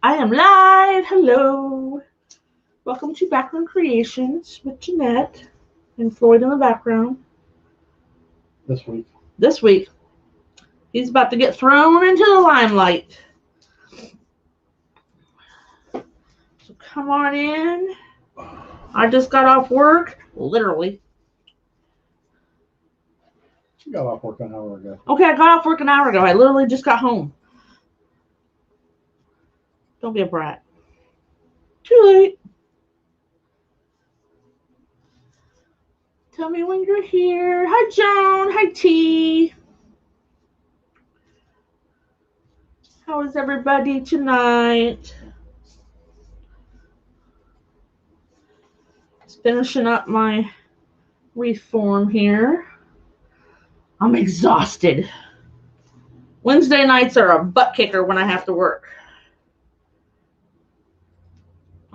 I am live. Hello. Welcome to Backroom Creations with Jeanette and Floyd in the background. This week. He's about to get thrown into the limelight. So come on in. I just got off work. Literally. You got off work an hour ago. Okay, I got off work an hour ago. I literally just got home. Don't be a brat. Too late. Tell me when you're here. Hi, Joan. Hi, T. How is everybody tonight? Just finishing up my reform here. I'm exhausted. Wednesday nights are a butt kicker when I have to work.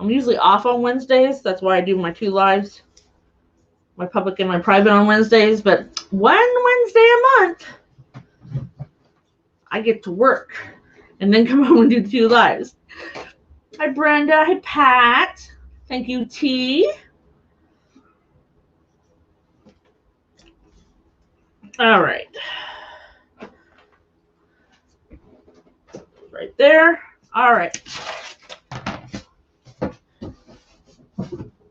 I'm usually off on Wednesdays. That's why I do my 2 lives. My public and my private on Wednesdays. But one Wednesday a month, I get to work. And then come home and do 2 lives. Hi, Brenda. Hi, Pat. Thank you, T. All right. Right there. All right.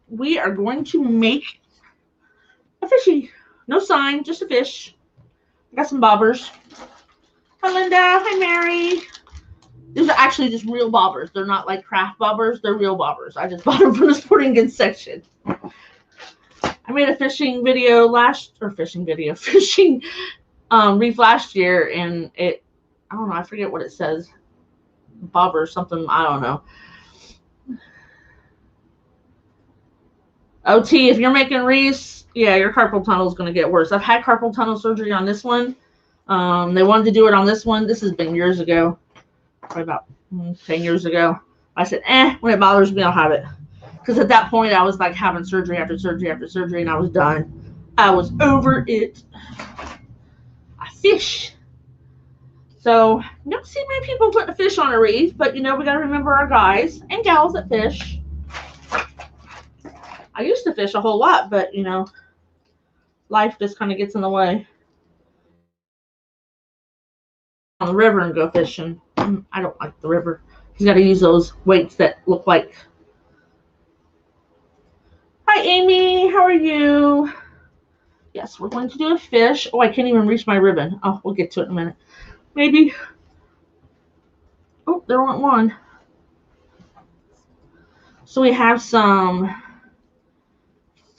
We are going to make a fishy. No sign, just a fish. I got some bobbers. Hi, Linda. Hi, Mary. These are actually just real bobbers. They're not like craft bobbers. They're real bobbers. I just bought them from the sporting goods section. I made a fishing reef last year, and I don't know, I forget what it says. Bobber or something, I don't know. OT, if you're making reefs, yeah, your carpal tunnel is going to get worse. I've had carpal tunnel surgery on this one. They wanted to do it on this one. This has been years ago. Probably about 10 years ago. I said, when it bothers me, I'll have it. Because at that point, I was like having surgery after surgery after surgery, and I was done. I was over it. I fish. So, you don't see many people putting a fish on a reef, but, we got to remember our guys and gals that fish. I used to fish a whole lot, but, life just kind of gets in the way. On the river and go fishing. I don't like the river. You got to use those weights that look like. Hi, Amy. How are you? Yes, we're going to do a fish. Oh, I can't even reach my ribbon. Oh, we'll get to it in a minute. Maybe. Oh, there went one. So we have some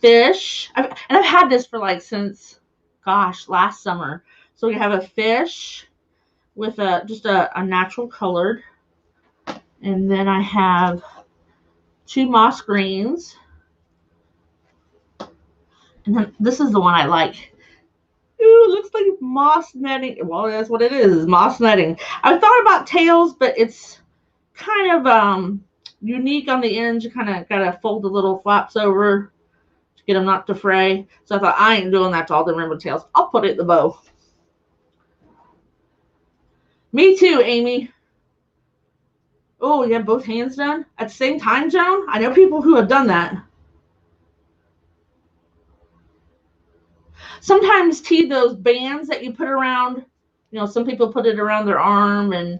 fish. And I've had this for since, last summer. So we have a fish with just a natural colored. And then I have 2 moss greens. And then this is the one I like. Ooh, it looks like moss netting. Well, that's what it is moss netting. I thought about tails, but it's kind of unique on the ends. You kind of got to fold the little flaps over to get them not to fray. So I thought, I ain't doing that to all the rainbow tails. I'll put it in the bow. Me too, Amy. Oh, you have both hands done at the same time, Joan? I know people who have done that. Sometimes, those bands that you put around, some people put it around their arm, and,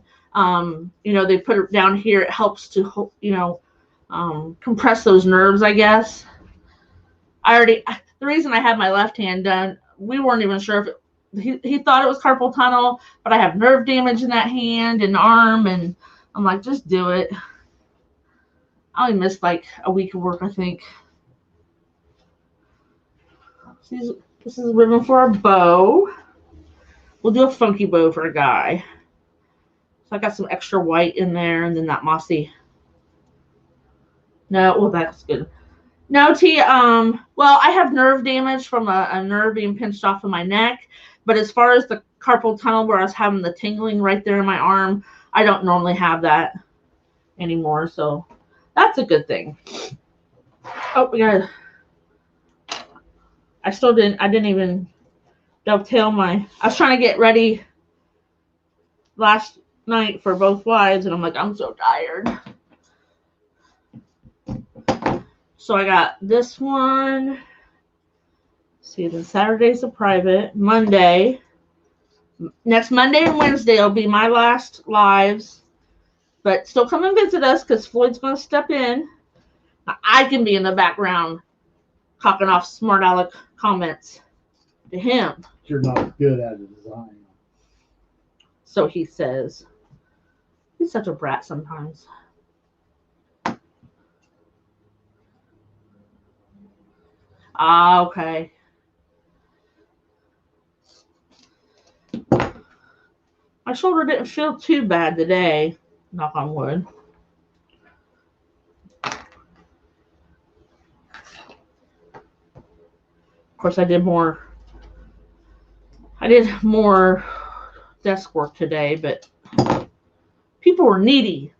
they put it down here. It helps to, compress those nerves, I guess. The reason I had my left hand done, we weren't even sure if he thought it was carpal tunnel, but I have nerve damage in that hand and arm, and I'm like, just do it. I only missed a week of work, I think. This is a ribbon for a bow. We'll do a funky bow for a guy. So I got some extra white in there, and then that mossy. No, well, that's good. No, T, well, I have nerve damage from a nerve being pinched off of my neck. But as far as the carpal tunnel where I was having the tingling right there in my arm, I don't normally have that anymore. So that's a good thing. Oh, we got I didn't even dovetail I was trying to get ready last night for both wives, and I'm like, I'm so tired. So I got this one. See, then Saturday's a private. Monday. Next Monday and Wednesday will be my last lives. But still come and visit us because Floyd's going to step in. I can be in the background cocking off smart aleck comments to him. You're not good at the design. So he says. He's such a brat sometimes. Ah, okay. My shoulder didn't feel too bad today. Knock on wood. Of course, I did more desk work today, but people were needy.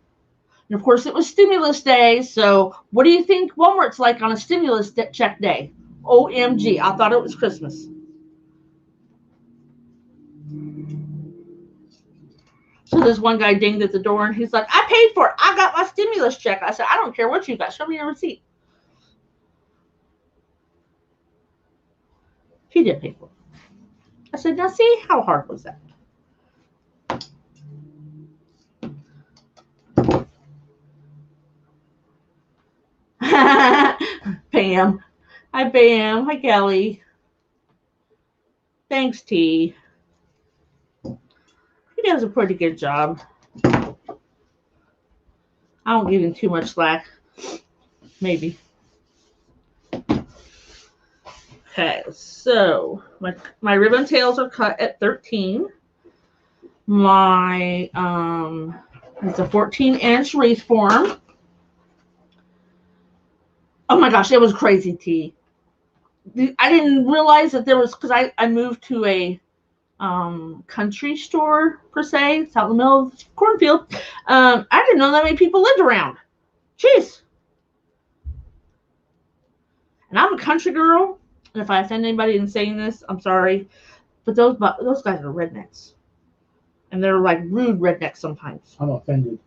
And of course, it was stimulus day, so what do you think Walmart's like on a stimulus check day? OMG, I thought it was Christmas. So this one guy dinged at the door, and he's like, I paid for it. I got my stimulus check. I said, I don't care what you got. Show me your receipt. He did pay for it. I said, now see, how hard was that? Pam. Hi, Pam. Hi, Kelly. Thanks, T. He does a pretty good job. I don't give him too much slack. Maybe. Okay, so my ribbon tails are cut at 13. My it's a 14-inch wreath form. Oh my gosh, it was crazy, T. I didn't realize that there was, because I moved to a country store per se. It's out in the middle of the cornfield. I didn't know that many people lived around. Jeez. And I'm a country girl. And if I offend anybody in saying this, I'm sorry. But those guys are rednecks. And they're like rude rednecks sometimes. I'm offended.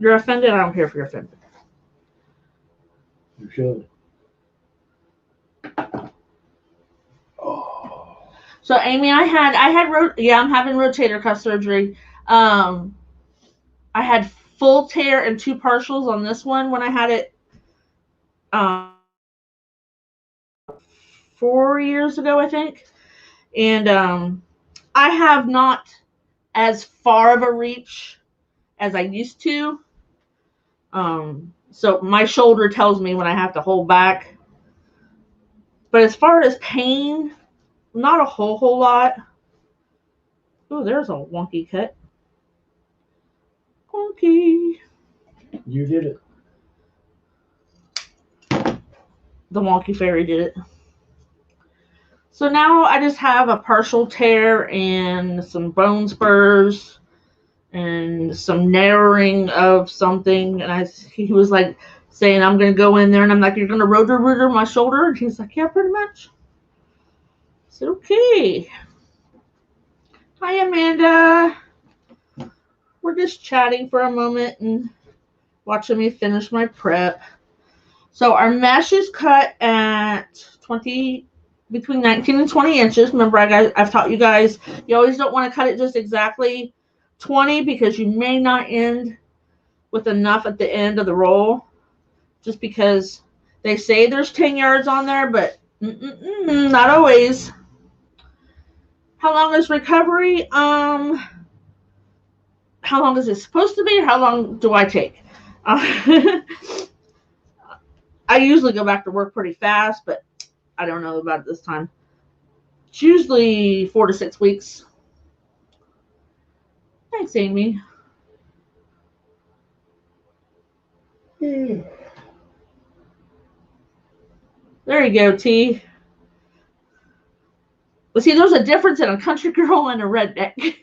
You're offended? I don't care if you're offended. You should. Oh. So Amy, I'm having rotator cuff surgery. I had full tear and 2 partials on this one when I had it 4 years ago, I think. And I have not as far of a reach as I used to. So my shoulder tells me when I have to hold back. But as far as pain, not a whole lot. Oh, there's a wonky cut. Wonky. You did it. The wonky fairy did it. So now I just have a partial tear and some bone spurs and some narrowing of something. And he was like saying, I'm going to go in there. And I'm like, you're going to rotor my shoulder? And he's like, yeah, pretty much. I said, okay. Hi, Amanda. We're just chatting for a moment and watching me finish my prep. So our mesh is cut at between 19 and 20 inches. Remember, I've taught you guys, you always don't want to cut it just exactly 20 because you may not end with enough at the end of the roll. Just because they say there's 10 yards on there, but not always. How long is recovery? How long is it supposed to be? Or how long do I take? I usually go back to work pretty fast, but I don't know about it this time. It's usually 4 to 6 weeks. Thanks, Amy. There you go, T. But see, there's a difference in a country girl and a redneck.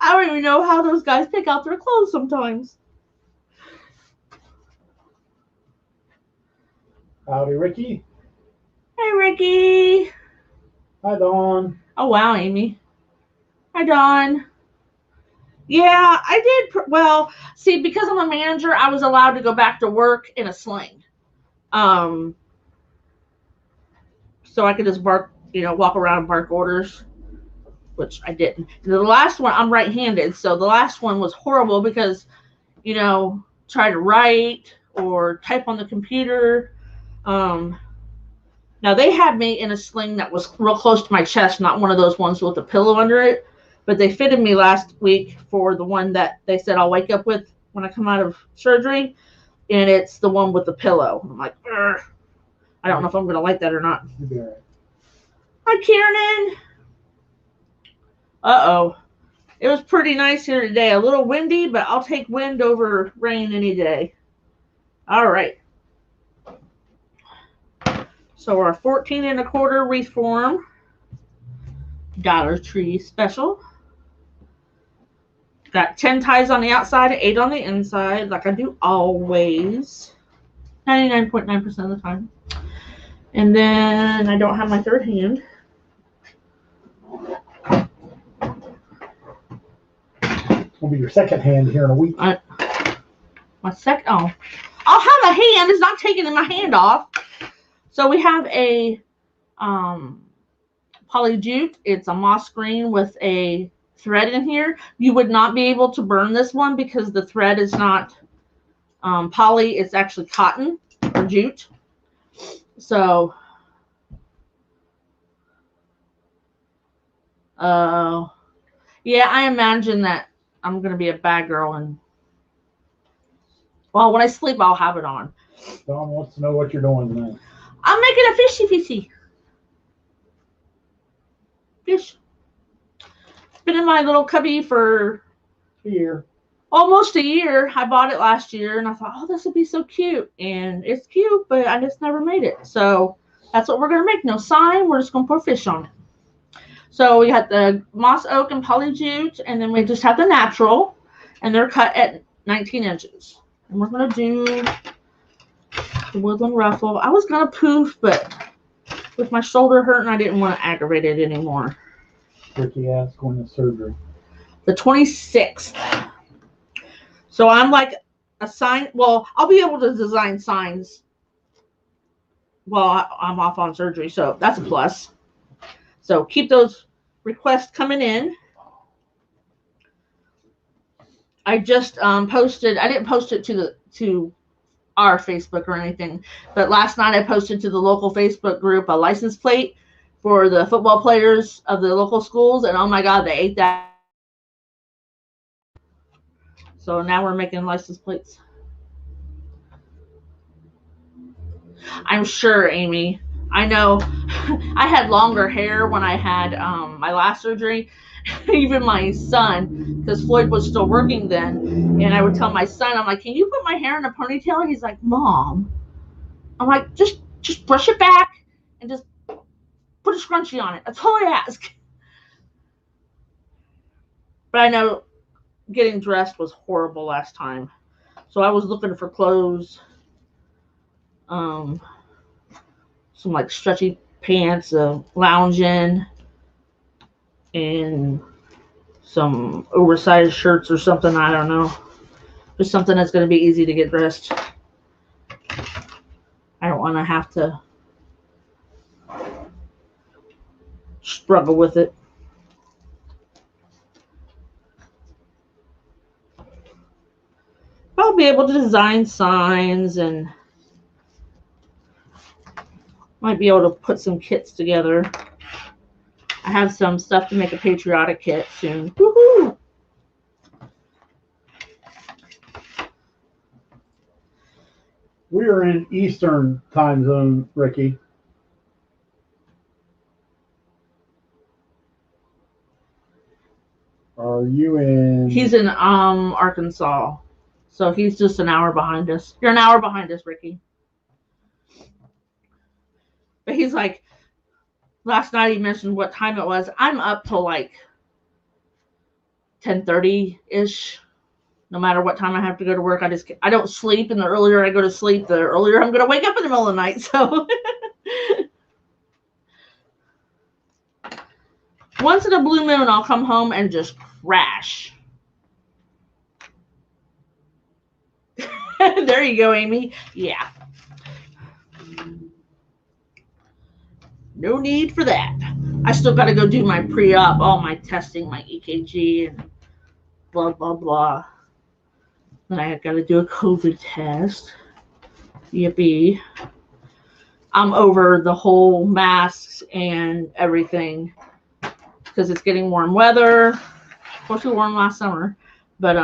I don't even know how those guys pick out their clothes sometimes. Howdy, Ricky. Hey, Ricky. Hi, Dawn. Oh, wow, Amy. Hi, Dawn. Yeah, I did. Well, see, because I'm a manager, I was allowed to go back to work in a sling. So I could just bark, walk around and bark orders, which I didn't. The last one, I'm right-handed, so the last one was horrible because, try to write or type on the computer. Now they had me in a sling that was real close to my chest, not one of those ones with a pillow under it. But they fitted me last week for the one that they said I'll wake up with when I come out of surgery, and it's the one with the pillow. I'm like, ugh. I don't know if I'm gonna like that or not. You'll be all right. Hi, Kieran. Uh-oh. It was pretty nice here today. A little windy, but I'll take wind over rain any day. All right. So our 14 1/4 wreath form, Dollar Tree special. Got 10 ties on the outside, 8 on the inside, like I do always. 99.9% of the time. And then I don't have my third hand. Will be your second hand here in a week. My second, oh. I'll have a hand. It's not taking my hand off. So we have a poly jute. It's a moss green with a thread in here. You would not be able to burn this one because the thread is not poly. It's actually cotton or jute. So, yeah, I imagine that I'm going to be a bad girl. And, well, when I sleep, I'll have it on. Dawn wants to know what you're doing tonight. I'm making a fishy. Fish. It's been in my little cubby for A year. Almost a year. I bought it last year, and I thought, oh, this would be so cute. And it's cute, but I just never made it. So that's what we're going to make. No sign. We're just going to pour fish on it. So we got the moss oak and poly jute, and then we just have the natural, and they're cut at 19 inches. And we're going to do the Woodland Ruffle. I was going to poof, but with my shoulder hurting, I didn't want to aggravate it anymore. Ricky asked going to surgery. The 26th. So I'm like a sign. Well, I'll be able to design signs while I'm off on surgery. So that's a plus. So keep those requests coming in. I just posted. I didn't post it to our Facebook or anything, but last night I posted to the local Facebook group a license plate for the football players of the local schools, and oh my God, they ate that. So now we're making license plates. I'm sure, Amy. I know I had longer hair when I had my last surgery. Even my son, because Floyd was still working then, and I would tell my son, I'm like, can you put my hair in a ponytail? He's like, Mom. I'm like, just brush it back and just put a scrunchie on it. That's all I ask. But I know getting dressed was horrible last time. So I was looking for clothes. Some like stretchy pants, lounging, and some oversized shirts or something. I don't know. Just something that's going to be easy to get dressed. I don't want to have to struggle with it. I'll be able to design signs and might be able to put some kits together. I have some stuff to make a patriotic kit soon. Woohoo! We are in Eastern time zone, Ricky. Are you in? He's in Arkansas. So he's just an hour behind us. You're an hour behind us, Ricky. But he's like, last night he mentioned what time it was. I'm up till like 10:30-ish. No matter what time I have to go to work, I don't sleep, and the earlier I go to sleep, the earlier I'm going to wake up in the middle of the night. So once in a blue moon, I'll come home and just crash. There you go, Amy. Yeah. No need for that. I still got to go do my pre-op, all my testing, my EKG, and blah, blah, blah. Then I got to do a COVID test. Yippee. I'm over the whole masks and everything because it's getting warm weather. Of course, it was warm last summer, but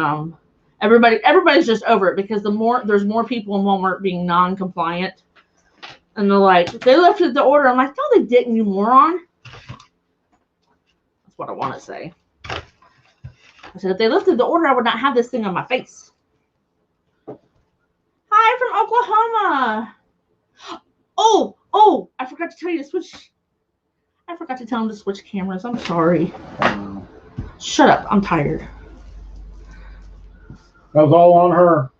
everybody's just over it because there's more people in Walmart being non-compliant, and they're like, they lifted the order. I'm like, no, they didn't, you moron. That's what I want to say. I said, if they lifted the order, I would not have this thing on my face. Hi from Oklahoma. Oh, I forgot to tell you to switch. I forgot to tell him to switch cameras. I'm sorry. Shut up. I'm tired. That was all on her.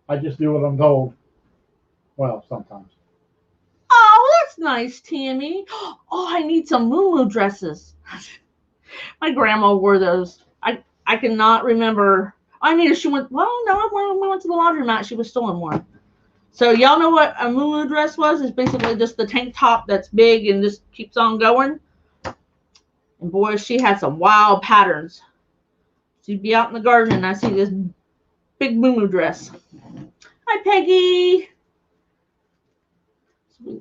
I just do what I'm told. Well, sometimes. Oh, that's nice, Tammy. Oh, I need some moo dresses. My grandma wore those. I cannot remember. I mean, she went. Well, no, when we went to the laundromat, she was still in one. So y'all know what a moo dress was? It's basically just the tank top that's big and just keeps on going. And boy, she had some wild patterns. She'd be out in the garden and I see this big moo dress. Hi, Peggy.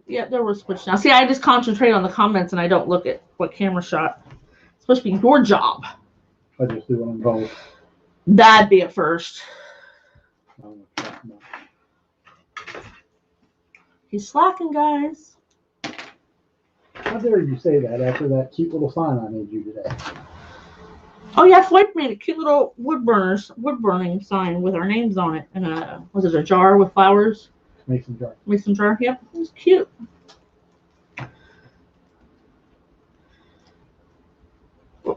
Yeah, there was switch now. See, I just concentrate on the comments and I don't look at what camera shot. It's supposed to be your job. I just do what I'm told. That'd be a first. He's slacking, guys. How dare you say that after that cute little sign I made you today? Oh yeah, Floyd made a cute little wood burning sign with our names on it, and was it a jar with flowers? Mason jar. Mason jar. Yep, it was cute.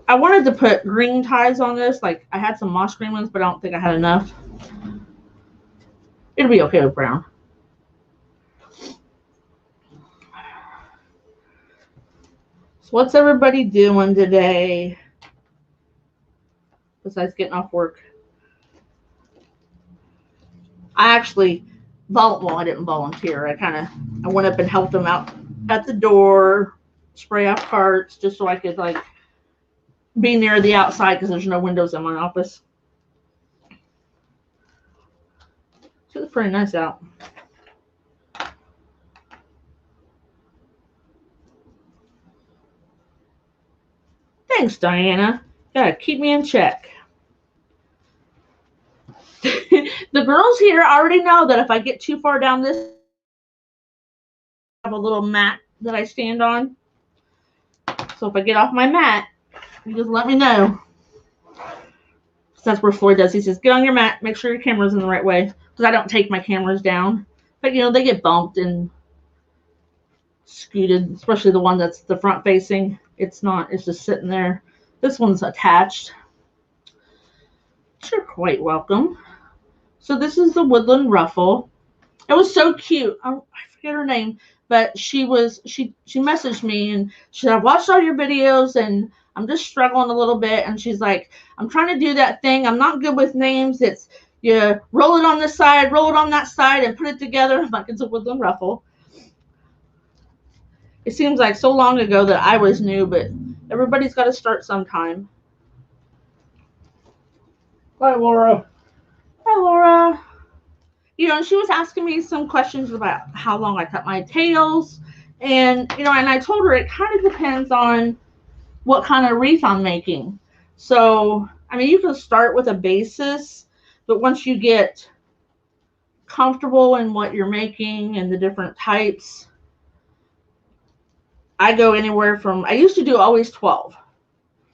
I wanted to put green ties on this. Like I had some moss green ones, but I don't think I had enough. It'll be okay with brown. So what's everybody doing today? Besides getting off work. I didn't volunteer. I went up and helped them out at the door, spray off carts, just so I could like be near the outside because there's no windows in my office. So it's pretty nice out. Thanks, Diana. Gotta keep me in check. The girls here already know that if I get too far down this, I have a little mat that I stand on. So if I get off my mat, you just let me know. That's where Floyd does. He says, get on your mat, make sure your camera's in the right way. Because I don't take my cameras down. But, you know, they get bumped and scooted, especially the one that's the front facing. It's just sitting there. This one's attached. You're quite welcome. So this is the Woodland Ruffle. It was so cute. I forget her name, but she messaged me and she said, I watched all your videos and I'm just struggling a little bit. And she's like, I'm trying to do that thing. I'm not good with names. It's you roll it on this side, roll it on that side, and put it together. I'm like, it's a Woodland Ruffle. It seems like so long ago that I was new, but everybody's got to start sometime. Hi, Laura. Hi, Laura. You know, she was asking me some questions about how long I cut my tails. And, you know, and I told her it kind of depends on what kind of wreath I'm making. So, I mean, you can start with a basis, but once you get comfortable in what you're making and the different types, I go anywhere from, I used to do always 12.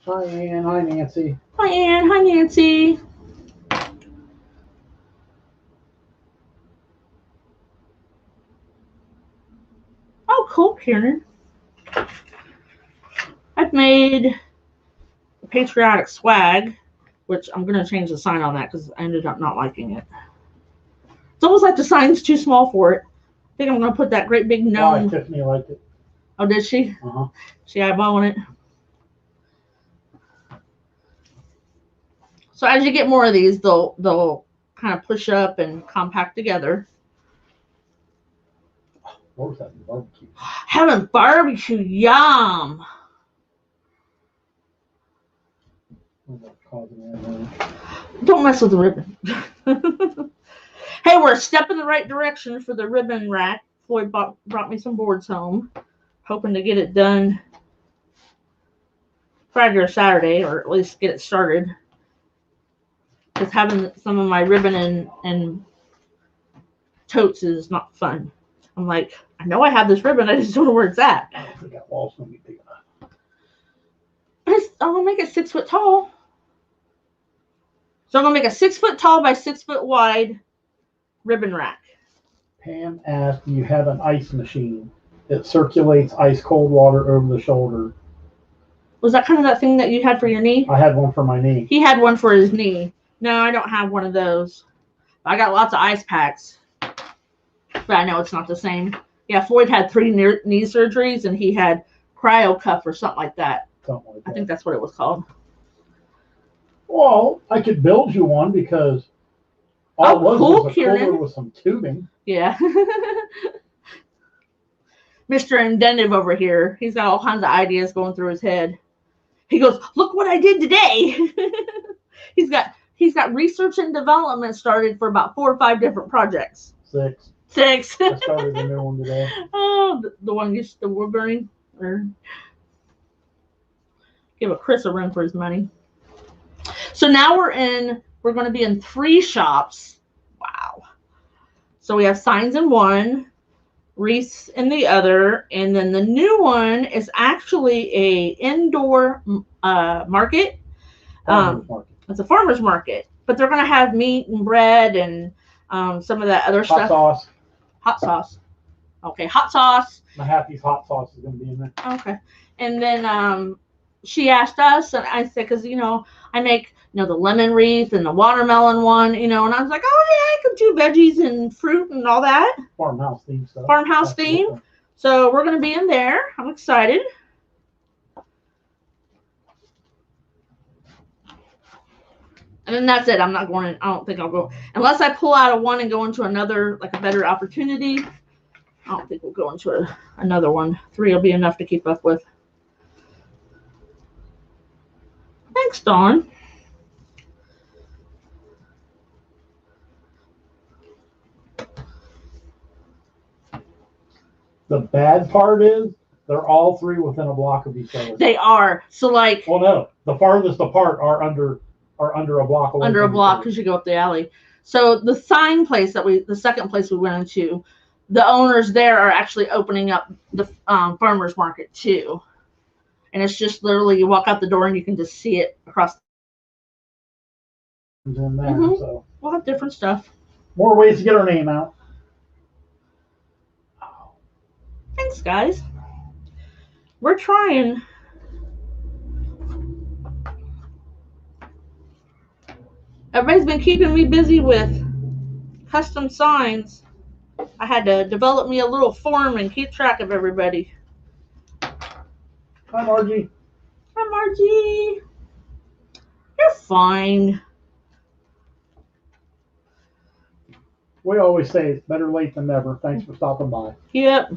Hi, Ann. Hi, Nancy. Hi, Ann. Hi, Nancy. Oh, cool, Kieran. I've made Patriotic Swag, which I'm going to change the sign on that because I ended up not liking it. It's almost like the sign's too small for it. I think I'm going to put that great big gnome. Oh, Tiffany liked it. Oh, did she? Uh-huh. She eyeballing it. So as you get more of these, they'll kind of push up and compact together. Where's that barbecue? Having barbecue, yum. Don't mess with the ribbon. Hey, we're a step in the right direction for the ribbon rack. Floyd brought me some boards home. Hoping to get it done Friday or Saturday, or at least get it started. Because having some of my ribbon and totes is not fun. I'm like, I know I have this ribbon, I just don't know where it's at. I don't think that wall's gonna be big enough. I'm gonna make it 6 foot tall. So I'm gonna make a 6 foot tall by 6 foot wide ribbon rack. Pam asked, do you have an ice machine that circulates ice cold water over the shoulder? Was that kind of that thing that you had for your knee? I had one for my knee. He had one for his knee. No, I don't have one of those. I got lots of ice packs. But I know it's not the same. Yeah, Floyd had 3 knee surgeries, and he had cryo cuff or something like that. Something like that. I think that's what it was called. Well, I could build you one because all it was was a cooler with some tubing. Yeah. Mr. Inventive over here. He's got all kinds of ideas going through his head. He goes, look what I did today. He's got research and development started for about 4 or 5 different projects. 6. I started a new one today. Oh, the one used the wood burning, or give a Chris a run for his money. So now we're going to be in 3 shops. Wow. So we have signs in one, wreaths in the other, and then the new one is actually a indoor market. It's a farmer's market, but they're going to have meat and bread and some of that other stuff. Hot sauce. Okay, hot sauce. My Happy's hot sauce is going to be in there. Okay. And then she asked us, and I said, because, I make, the lemon wreath and the watermelon one, and I was like, oh, yeah, I could do veggies and fruit and all that. Farmhouse theme stuff. Farmhouse theme. So we're going to be in there. I'm excited. And then that's it. I'm not going in. I don't think I'll go. Unless I pull out of one and go into another, like a better opportunity. I don't think we'll go into another one. 3 will be enough to keep up with. Thanks, Dawn. The bad part is they're all 3 within a block of each other. They are. So like. Well, no, the farthest apart are under a block away. Under a block because you go up the alley. So the sign place the second place we went into, the owners there are actually opening up the farmers market too. And it's just literally you walk out the door and you can just see it across. In there, so. We'll have different stuff. More ways to get our name out. Thanks, guys. We're trying. Everybody's been keeping me busy with custom signs. I had to develop me a little form and keep track of everybody. Hi, Margie. Hi, Margie. You're fine. We always say it's better late than never. Thanks for stopping by. Yep.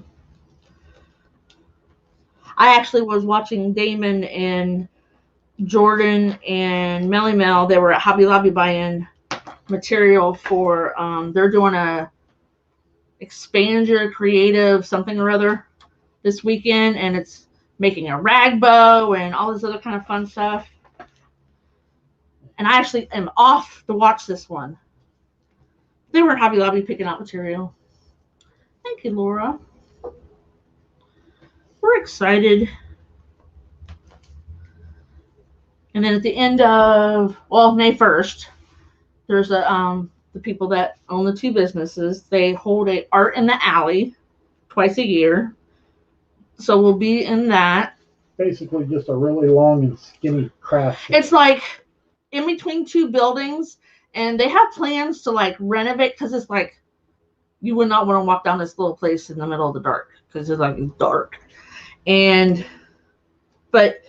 I actually was watching Damon and Jordan and Melly Mel. They were at Hobby Lobby buying material for, they're doing a expand your creative something or other this weekend, and it's making a rag bow and all this other kind of fun stuff. And I actually am off to watch this one. They were at Hobby Lobby picking out material. Thank you, Laura. We're excited. And then at the end of, May 1st, there's the people that own the 2 businesses. They hold a art in the alley twice a year. So we'll be in that. Basically just a really long and skinny craft. It's like in between 2 buildings, and they have plans to like renovate because it's like you would not want to walk down this little place in the middle of the dark because it's like dark. But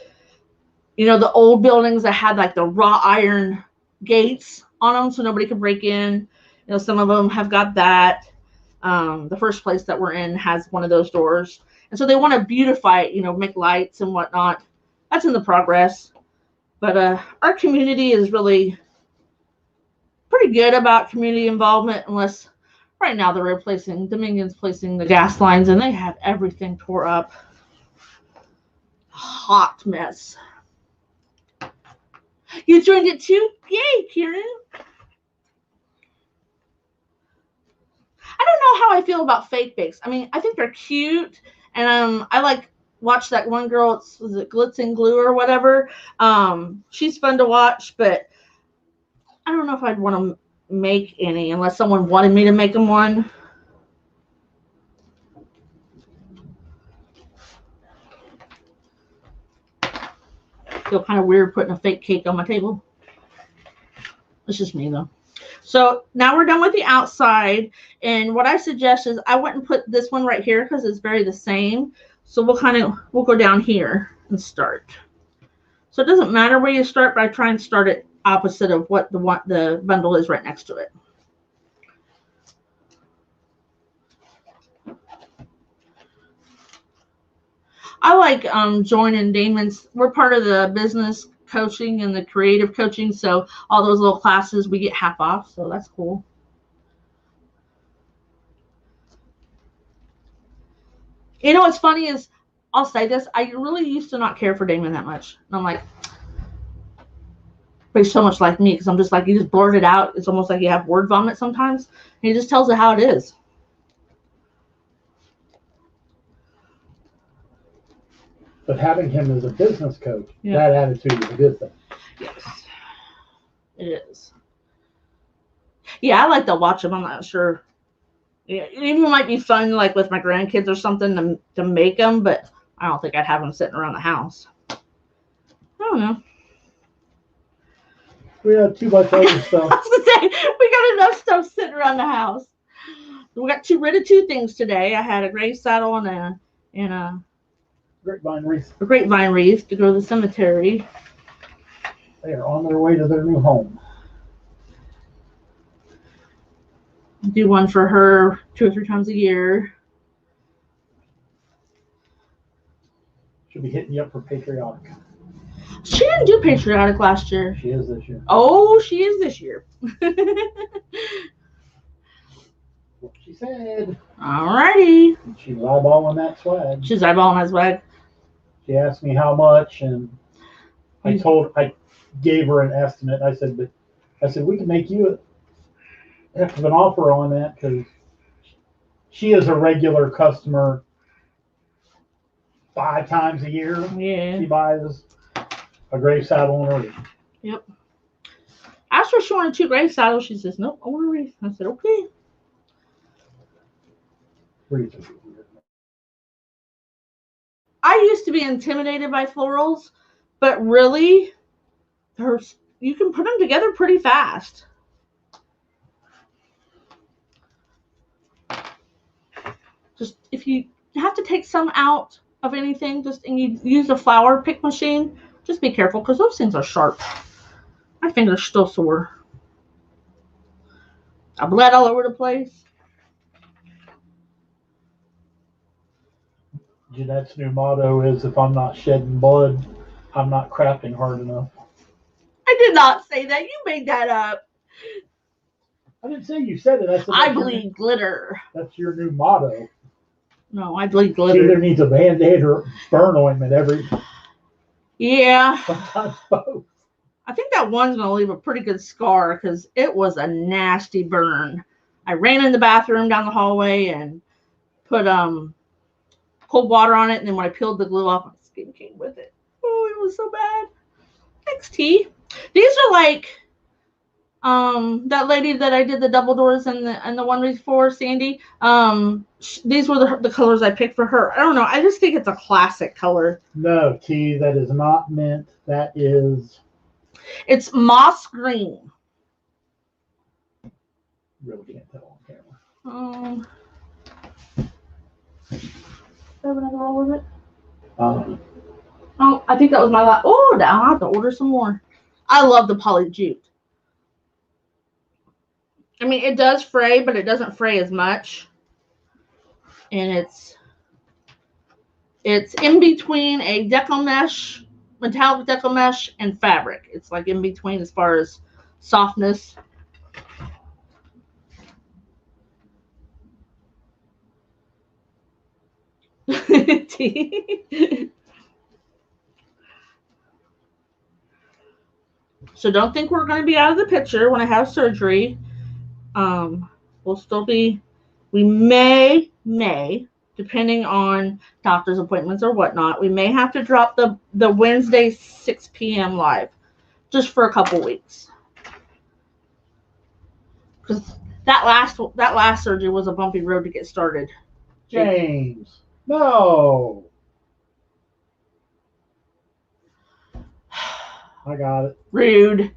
the old buildings that had like the wrought iron gates, on them so nobody can break in. You know, some of them have got that. The first place that we're in has one of those doors. And so they want to beautify it, you know, make lights and whatnot. That's in the progress. But our community is really pretty good about community involvement, unless right now they're replacing, Dominion's placing the gas lines, and they have everything tore up. Hot mess. You joined it too? Yay, Kieran. I don't know how I feel about fake bakes. I mean, I think they're cute, and I like watch that one girl. Was it Glitz and Glue or whatever? She's fun to watch, but I don't know if I'd want to make any unless someone wanted me to make them one. I feel kind of weird putting a fake cake on my table. It's just me though. So now we're done with the outside, and what I suggest is I went and put this one right here because it's very the same. So we'll go down here and start. So it doesn't matter where you start, but I try and start it opposite of what the bundle is right next to it. I like joining Damon's. We're part of the business coaching and the creative coaching, so all those little classes we get half off, so that's cool. You know what's funny is, I'll say this, I really used to not care for Damon that much. And I'm like, but he's so much like me, because I'm just like, you just blurt it out. It's almost like you have word vomit sometimes. And he just tells it how it is. But having him as a business coach, that attitude is a good thing. Yes, it is. Yeah, I like to watch him. I'm not sure. Yeah, it even might be fun, like with my grandkids or something, to make them, but I don't think I'd have them sitting around the house. I don't know. We have too much other stuff. I was gonna say, we got enough stuff sitting around the house. We got rid of two things today. I had a gray saddle and a grapevine wreath. A grapevine wreath to go to the cemetery. They are on their way to their new home. Do one for her 2 or 3 times a year. She'll be hitting you up for Patriotic. She didn't do Patriotic last year. She is this year. Oh, she is this year. What she said. Alrighty. She's eyeballing that swag. She's eyeballing that swag. She asked me how much, and I gave her an estimate. I said, we can make you a heck of an offer on that, because she is a regular customer 5 times a year. Yeah. She buys a gray saddle and a wreath. Yep. Asked her if she wanted 2 gray saddles. She says, nope, I want a wreath. I said, okay. I used to be intimidated by florals, but really, you can put them together pretty fast. Just if you have to take some out of anything, and you use a flower pick machine, just be careful, because those things are sharp. My finger's still sore. I bled all over the place. Jeanette's new motto is, if I'm not shedding blood, I'm not crafting hard enough. I did not say that. You made that up. I didn't say you said it. I said I bleed glitter. That's your new motto. No, I bleed glitter. She either needs a Band-Aid or burn ointment every... Yeah. Sometimes both. I think that one's going to leave a pretty good scar, because it was a nasty burn. I ran in the bathroom down the hallway and put cold water on it, and then when I peeled the glue off, my skin came with it. Oh, it was so bad. Thanks, T. These are like that lady that I did the double doors and the one wreath for, Sandy. These were the colors I picked for her. I don't know. I just think it's a classic color. No, T, that is not mint. That is... It's moss green. Really can't tell on camera. Do I have another roll of it? Oh, I think that was my last. Oh, I'll have to order some more. I love the poly jute. I mean, it does fray, but it doesn't fray as much. And it's in between a deco mesh, metallic deco mesh, and fabric. It's like in between as far as softness. So don't think we're going to be out of the picture when I have surgery. We'll still be, we may, depending on doctor's appointments or whatnot, we may have to drop the Wednesday 6 p.m. live just for a couple weeks. Because that last surgery was a bumpy road to get started. James, no. I got it. Rude.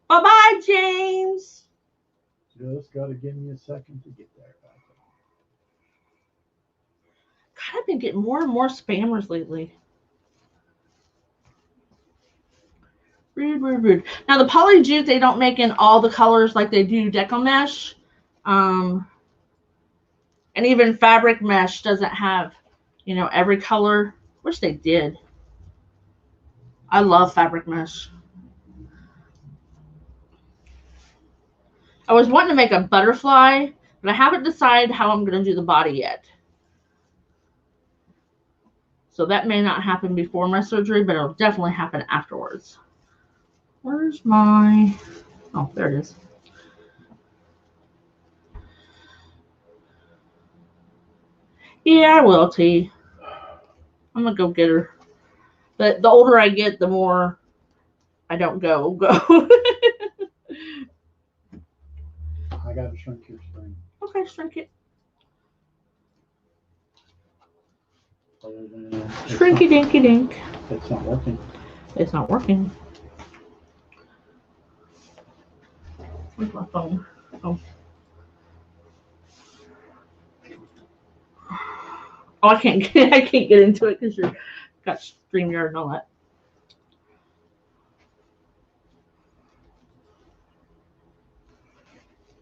Bye-bye, James. Just got to give me a second to get there. God, I've been getting more and more spammers lately. Rude. Now, the poly jute, they don't make in all the colors like they do deco mesh. And even fabric mesh doesn't have, every color. Wish they did. I love fabric mesh. I was wanting to make a butterfly, but I haven't decided how I'm going to do the body yet. So that may not happen before my surgery, but it'll definitely happen afterwards. Where's my... Oh, there it is. Yeah, I will, T. I'm going to go get her. But the older I get, the more I don't go. I got to shrink your string. Okay, shrink it. Shrinky dinky dink. It's not working. It's not working. Where's my phone? Oh, I can't get into it because you've got StreamYard and all that.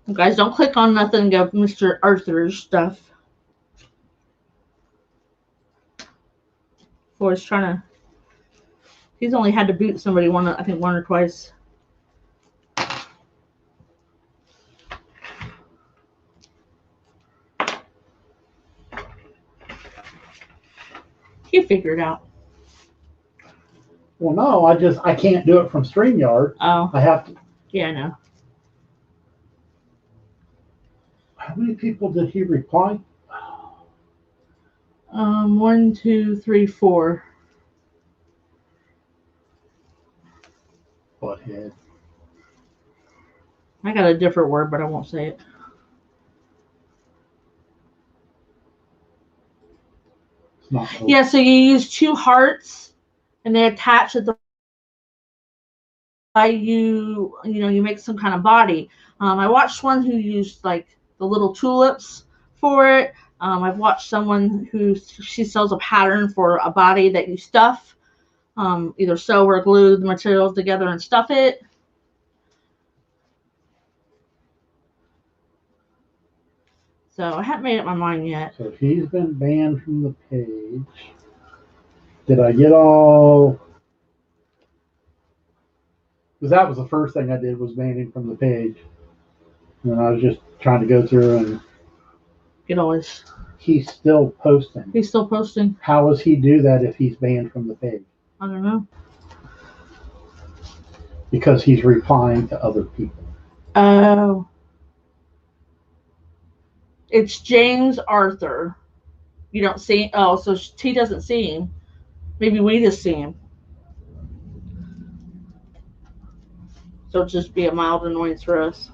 You guys, don't click on nothing of Mr. Arthur's stuff. Boy's trying to. He's only had to boot somebody I think one or twice. He figured it out. Well, no, I can't do it from StreamYard. Oh. I have to. Yeah, I know. How many people did he reply? 1, 2, 3, 4. Butthead. I got a different word, but I won't say it. It's not cool. Yeah, so you use 2 hearts, and they attach at the you make some kind of body. I watched one who used like the little tulips for it. I've watched someone she sells a pattern for a body that you stuff, either sew or glue the materials together and stuff it. So I haven't made up my mind yet. So he's been banned from the page. Did I get all? Because that was the first thing I did was ban him from the page. And I was just trying to go through and. He's still posting. He's still posting. How does he do that if he's banned from the page? I don't know. Because he's replying to other people. Oh. It's James Arthur. You don't see. Oh, so T doesn't see him. Maybe we just see him. So it'll just be a mild annoyance for us.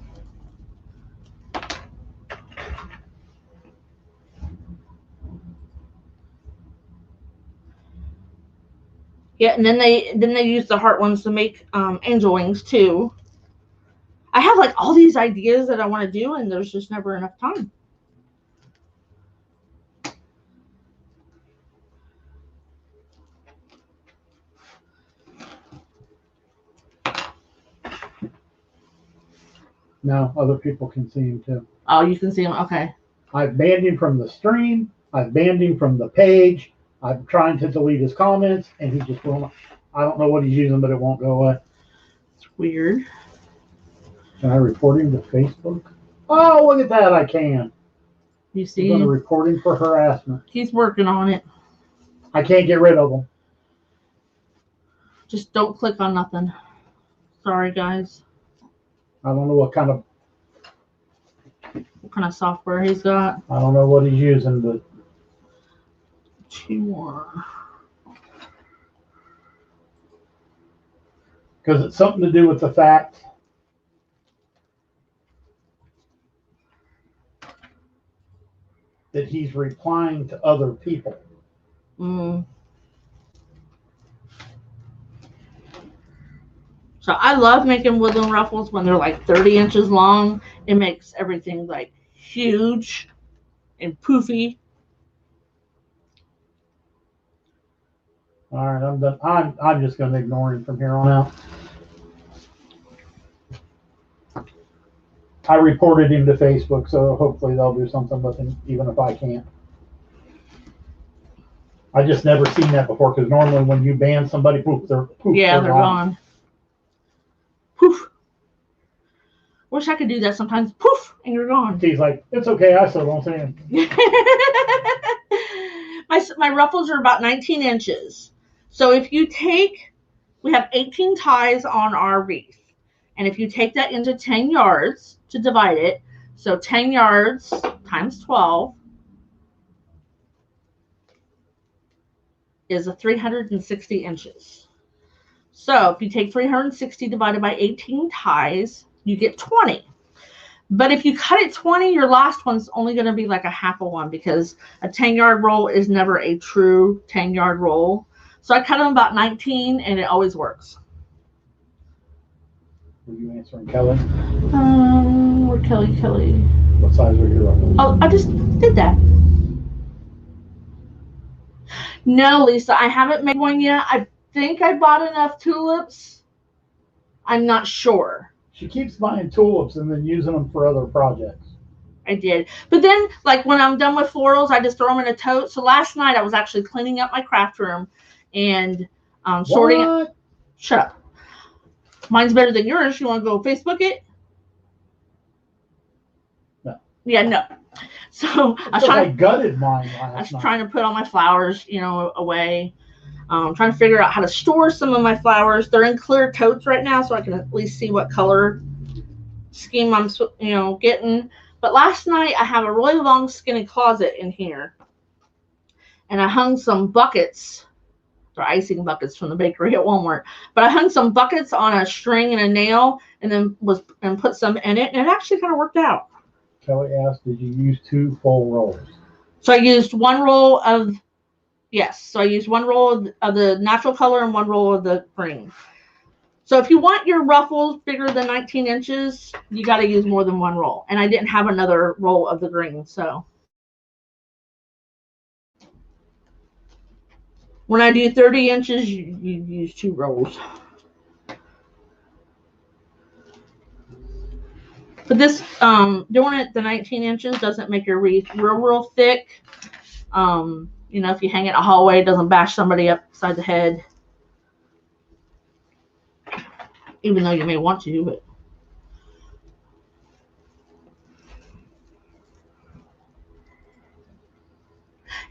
Yeah, and then they use the heart ones to make angel wings too. I have like all these ideas that I want to do, and there's just never enough time. No, other people can see him too. Oh, you can see him. Okay. I've banned him from the stream. I've banned him from the page. I'm trying to delete his comments, and he just won't. I don't know what he's using, but it won't go away. It's weird. Can I report him to Facebook? Oh, look at that! I can. You see? I'm going to report him for harassment. He's working on it. I can't get rid of him. Just don't click on nothing. Sorry, guys. I don't know what kind of software he's got. I don't know what he's using, but 2 more. Because it's something to do with the fact that he's replying to other people. Mm. So I love making woodland ruffles when they're like 30 inches long. It makes everything like huge and poofy. All right, I'm done. I'm just going to ignore him from here on out. I reported him to Facebook, so hopefully they'll do something with him, even if I can't. I just never seen that before, because normally when you ban somebody, poof, they're gone. Poof. Wish I could do that sometimes. Poof, and you're gone. He's like, it's okay, I still don't see him. My ruffles are about 19 inches. So if you take, we have 18 ties on our wreath. And if you take that into 10 yards to divide it, so 10 yards times 12 is 360 inches. So if you take 360 divided by 18 ties, you get 20. But if you cut it 20, your last one's only going to be like a half of one, because a 10-yard roll is never a true 10-yard roll. So I cut them about 19, and it always works. Were you answering Kelly? Or Kelly. What size are your ruffles? Oh, I just did that. No, Lisa, I haven't made one yet. I think I bought enough tulips. I'm not sure. She keeps buying tulips and then using them for other projects. I did. But then, like, when I'm done with florals, I just throw them in a tote. So last night I was actually cleaning up my craft room and sorting it. Shut up. Mine's better than yours. You want to go Facebook it? No. Yeah, no. So I gutted mine last night. Trying to put all my flowers, away. Trying to figure out how to store some of my flowers. They're in clear totes right now, so I can at least see what color scheme I'm, getting. But last night I have a really long, skinny closet in here, and I hung some buckets. They're icing buckets from the bakery at Walmart. But I hung some buckets on a string and a nail, and then put some in it, and it actually kind of worked out. Kelly asked, "Did you use 2 full rolls?" So I used one roll of. Yes, so I used one roll of the natural color and one roll of the green. So if you want your ruffles bigger than 19 inches, you got to use more than one roll. And I didn't have another roll of the green, so. When I do 30 inches, you use 2 rolls. But this, doing it the 19 inches doesn't make your wreath real thick. If you hang it in a hallway, it doesn't bash somebody upside the head. Even though you may want to, but.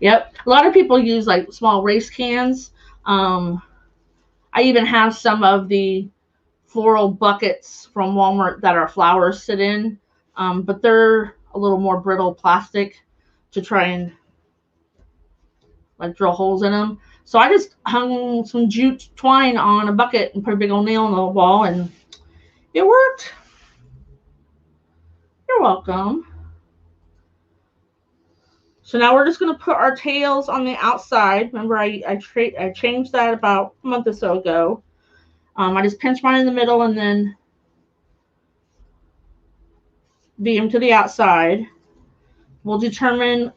Yep. A lot of people use like small race cans. I even have some of the floral buckets from Walmart that our flowers sit in. But they're a little more brittle plastic to try and like drill holes in them. So I just hung some jute twine on a bucket and put a big old nail on the wall, and it worked. You're welcome. So now we're just going to put our tails on the outside. Remember, I changed that about a month or so ago. I just pinch mine in the middle and then V them to the outside. We'll determine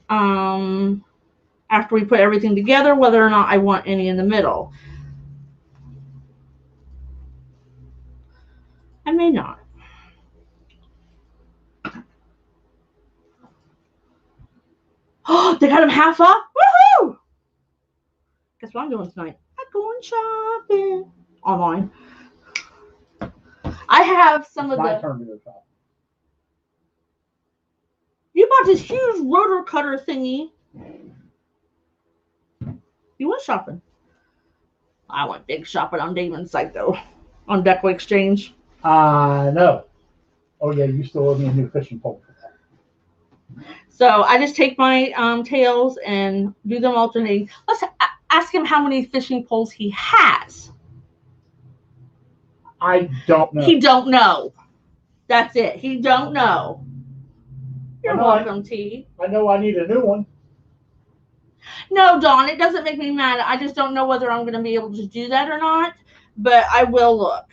after we put everything together whether or not I want any in the middle. I may not. they got them half off. Woohoo! Guess what I'm doing tonight? I'm going shopping online. I have some of My the. turn to go shopping. You bought this huge rotor cutter thingy. You went shopping. I went big shopping on Damon's site though, on Deco Exchange. No. Oh yeah, you still owe me a new fishing pole for that. So I just take my tails and do them alternating. Let's ask him how many fishing poles he has. I don't know. He don't know. That's it. He don't know. You're welcome, T. I know I need a new one. No, Dawn, it doesn't make me mad. I just don't know whether I'm going to be able to do that or not, but I will look.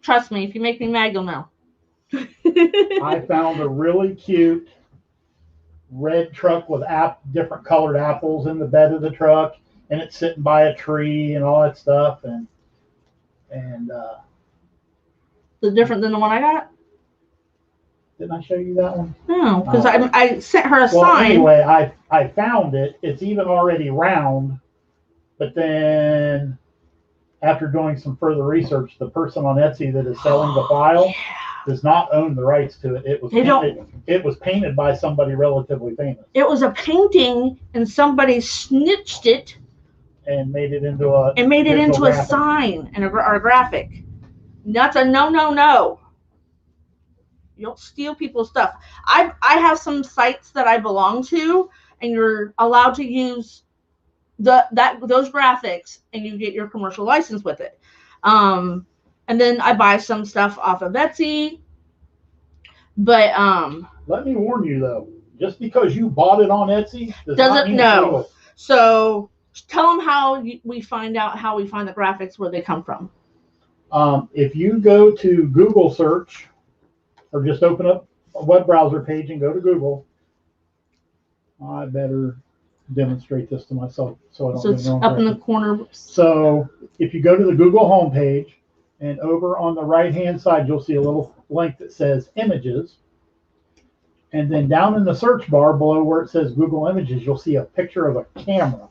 Trust me, if you make me mad, you'll know. I found a really cute red truck with different colored apples in the bed of the truck, and it's sitting by a tree and all that stuff. And Is it different than the one I got? didn't I show you that one? No, because I sent her a well, sign. Anyway, I found it. It's even already round, but then after doing some further research, the person on Etsy that is selling the file does not own the rights to it. It was painted by somebody relatively famous. It was a painting, and somebody snitched it and made it into a sign and a graphic. That's a no. You don't steal people's stuff. I have some sites that I belong to, and you're allowed to use those graphics, and you get your commercial license with it. And then I buy some stuff off of Etsy. But let me warn you though, just because you bought it on Etsy doesn't mean it's legal. So tell them how we find the graphics, where they come from. If you go to Google search, or just open up a web browser page and go to Google. I better demonstrate this to myself so I don't get it wrong. Up in the corner. So if you go to the Google homepage, and over on the right hand side you'll see a little link that says images, and then down in the search bar below where it says Google Images, you'll see a picture of a camera.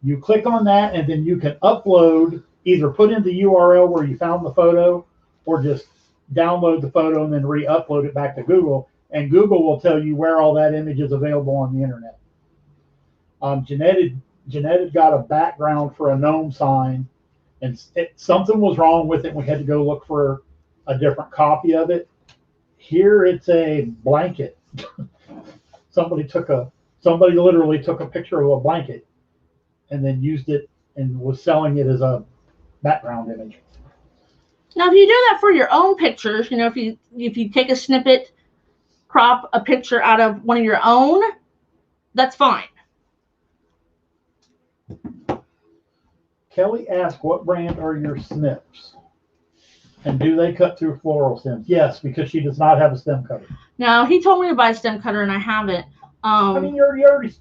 You click on that, and then you can upload, either put in the URL where you found the photo, or just download the photo and then re-upload it back to Google, and Google will tell you where all that image is available on the internet. Jeanette had got a background for a gnome sign, and something was wrong with it, and we had to go look for a different copy of it. Here it's a blanket. Somebody literally took a picture of a blanket and then used it and was selling it as a background image. Now, if you do that for your own pictures, if you take a snippet, crop a picture out of one of your own, that's fine. Kelly asked, what brand are your snips? And do they cut through floral stems? Yes, because she does not have a stem cutter. No, he told me to buy a stem cutter, and I haven't. I mean, you already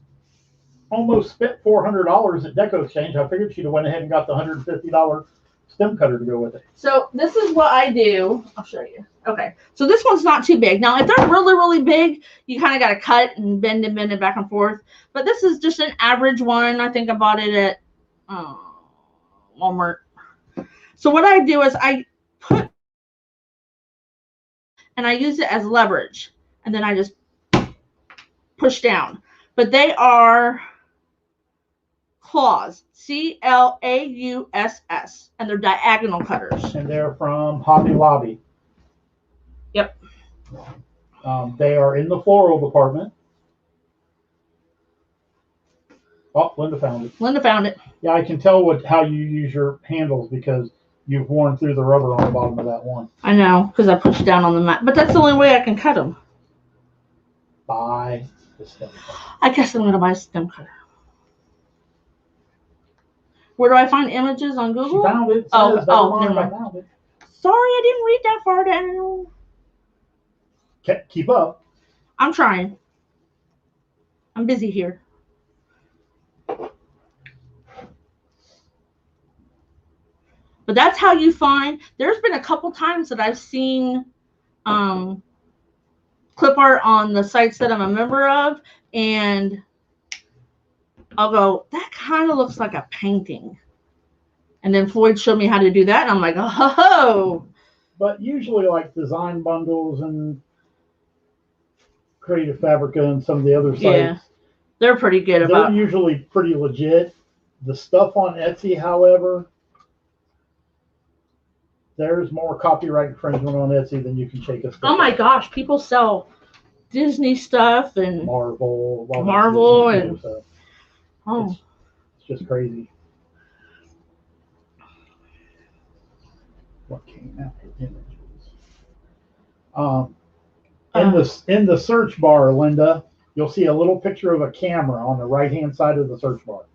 almost spent $400 at Deco Exchange. I figured she'd have went ahead and got the $150 stem cutter to go with it. So this is what I do. I'll show you. Okay, so this one's not too big. Now, if they're really, really big, you kind of got to cut and bend it back and forth. But this is just an average one. I think I bought it at Walmart. So what I do is I put, and I use it as leverage, and then I just push down. But they are claws, CLAUSS, and they're diagonal cutters. And they're from Hobby Lobby. Yep. They are in the floral department. Oh, Linda found it. Yeah, I can tell how you use your handles because you've worn through the rubber on the bottom of that one. I know, because I pushed down on the mat. But that's the only way I can cut them. Buy the stem cutter. I guess I'm going to buy a stem cutter. Where do I find images on Google? She found it. Never mind. Found it. Sorry, I didn't read that far down. Keep up. I'm trying. I'm busy here. But that's how you find. There's been a couple times that I've seen clip art on the sites that I'm a member of, and I'll go, that kind of looks like a painting. And then Floyd showed me how to do that, and I'm like, oh. But usually, like Design Bundles and Creative Fabrica and some of the other sites, yeah, they're pretty good about. They're usually pretty legit. The stuff on Etsy, however, there's more copyright infringement on Etsy than you can shake a stick. Oh my gosh, people sell Disney stuff and Marvel and so oh, it's just crazy. What came after images? In the search bar, Linda, you'll see a little picture of a camera on the right-hand side of the search bar.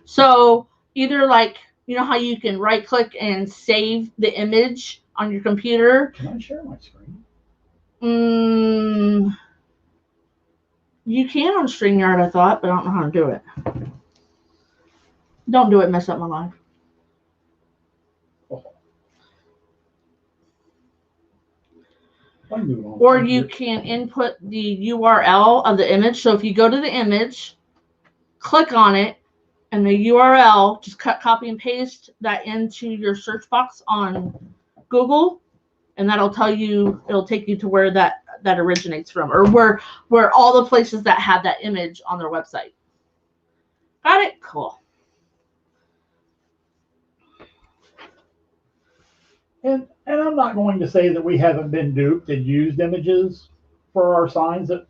So either like, you know how you can right click and save the image on your computer? Can I share my screen? You can on StreamYard, I thought, but I don't know how to do it. Don't do it, mess up my life. Oh. Or you can input the URL of the image. So if you go to the image, click on it, and the URL, just copy and paste that into your search box on Google, and that'll tell you, it'll take you to where that originates from, or where all the places that have that image on their website. Got it? Cool. And I'm not going to say that we haven't been duped and used images for our signs that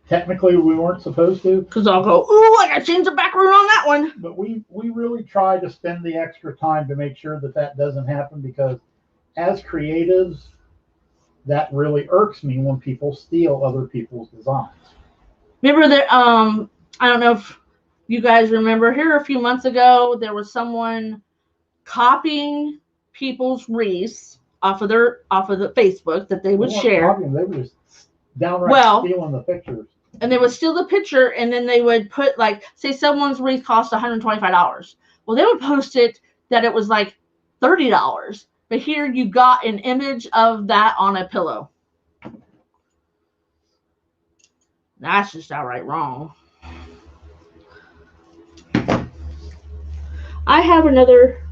technically we weren't supposed to. Because I'll go, ooh, I got to change the backroom on that one. But we really try to spend the extra time to make sure that doesn't happen, because as creatives, that really irks me when people steal other people's designs. Remember that, I don't know if you guys remember, here a few months ago, there was someone copying people's wreaths off of the Facebook that they would share. They were just downright stealing the pictures. And they would steal the picture, and then they would put, like, say someone's wreath cost $125. Well, they would post it that it was like $30. But here you got an image of that on a pillow. That's just outright wrong. I have another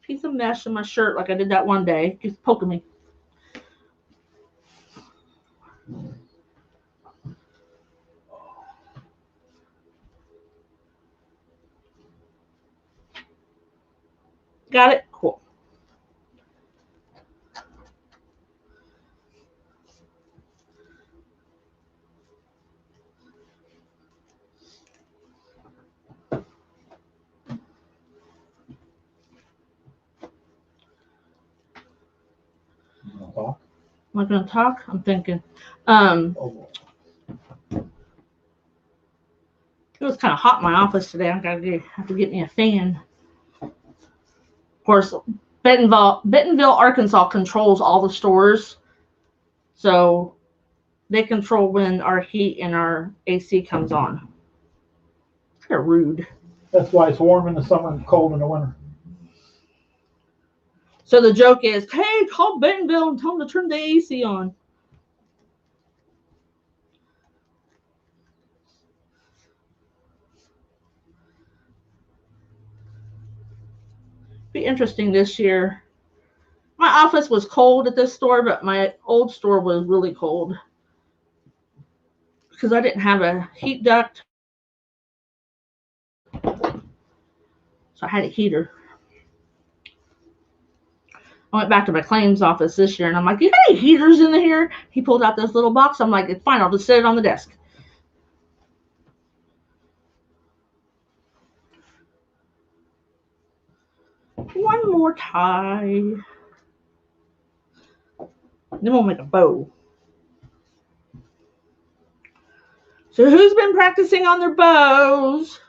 piece of mesh in my shirt like I did that one day. Just poking me. Got it? Cool. Talk? Am I going to talk? I'm thinking. It was kind of hot in my office today. I have to get me a fan. Of course, Bentonville, Arkansas controls all the stores. So they control when our heat and our AC comes on. They're rude. That's why it's warm in the summer and cold in the winter. So the joke is, hey, call Bentonville and tell them to turn the AC on. Be interesting this year. My office was cold at this store, but my old store was really cold because I didn't have a heat duct. So I had a heater. I went back to my claims office this year, and I'm like, you got any heaters in here? He pulled out this little box. I'm like, it's fine. I'll just set it on the desk. One more tie. Then we'll make a bow. So who's been practicing on their bows?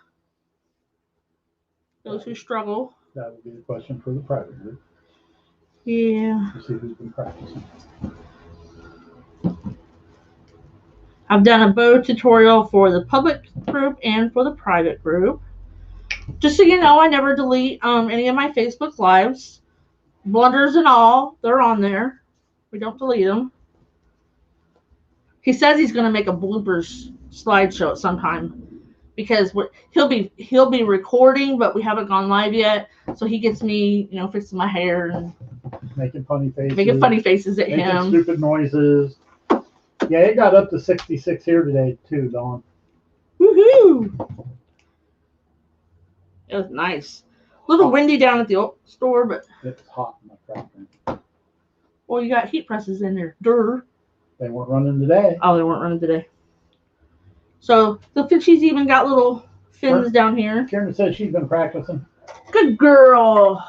Those who struggle. That would be the question for the private group. Yeah. To see who's been practicing. I've done a bow tutorial for the public group and for the private group. Just so you know, I never delete any of my Facebook lives. Blunders and all, they're on there. We don't delete them. He says he's going to make a bloopers slideshow at some time because he'll be recording, but we haven't gone live yet. So he gets me, fixing my hair and making funny faces at making him. Stupid noises. Yeah, it got up to 66 here today too, Dawn. Woohoo! It was nice. A little windy down at the store, but it's hot in my crack room. Well, you got heat presses in there. Durr. They weren't running today. Oh, they weren't running today. So the fishies even got little fins down here. Karen says she's been practicing. Good girl.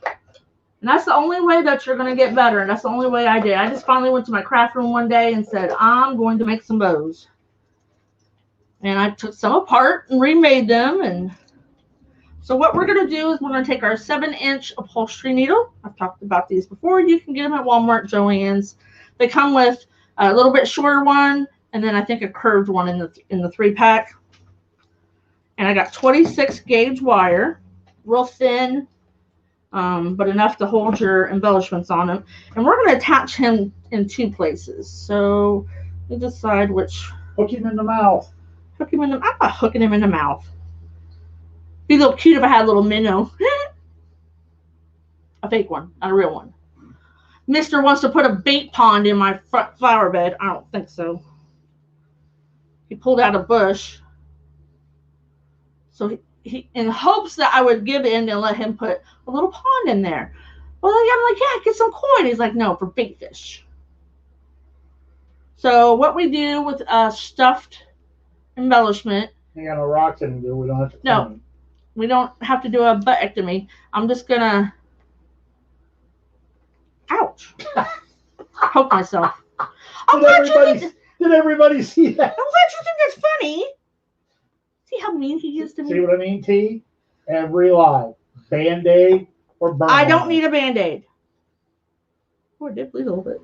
And that's the only way that you're going to get better. And that's the only way I did. I just finally went to my craft room one day and said, I'm going to make some bows. And I took some apart and remade them. And so what we're going to do is we're going to take our 7-inch upholstery needle. I've talked about these before. You can get them at Walmart, Joann's. They come with a little bit shorter one, and then I think a curved one in the 3-pack. And I got 26 gauge wire, real thin, but enough to hold your embellishments on them. And we're going to attach him in 2 places. So we decide which. Hook him in the mouth. Hook him in the. I'm not hooking him in the mouth. Be a little cute if I had a little minnow. A fake one, not a real one. Mister wants to put a bait pond in my front flower bed. I don't think so. He pulled out a bush. So he in hopes that I would give in and let him put a little pond in there. Well, I'm like, yeah, get some koi. He's like, no, for bait fish. So what we do with a stuffed embellishment. You got no rocks in there. We don't have to. No, we don't have to do a buttectomy. I'm just gonna. Ouch. Poke myself. Did everybody see that? I'm glad you think that's funny. See how mean he is to me? See what I mean, T? Every lie. Band-Aid or burn. I don't need a Band-Aid. Oh, it did bleed a little bit.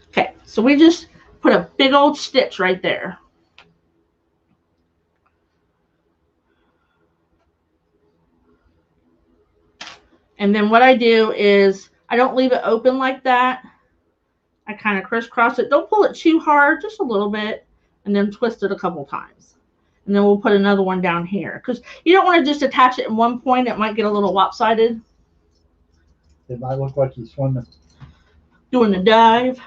Okay, so we just put a big old stitch right there. And then what I do is I don't leave it open like that. I kind of crisscross it. Don't pull it too hard, just a little bit, and then twist it a couple times. And then we'll put another one down here because you don't want to just attach it in one point. It might get a little lopsided. It might look like he's swimming. Doing the dive.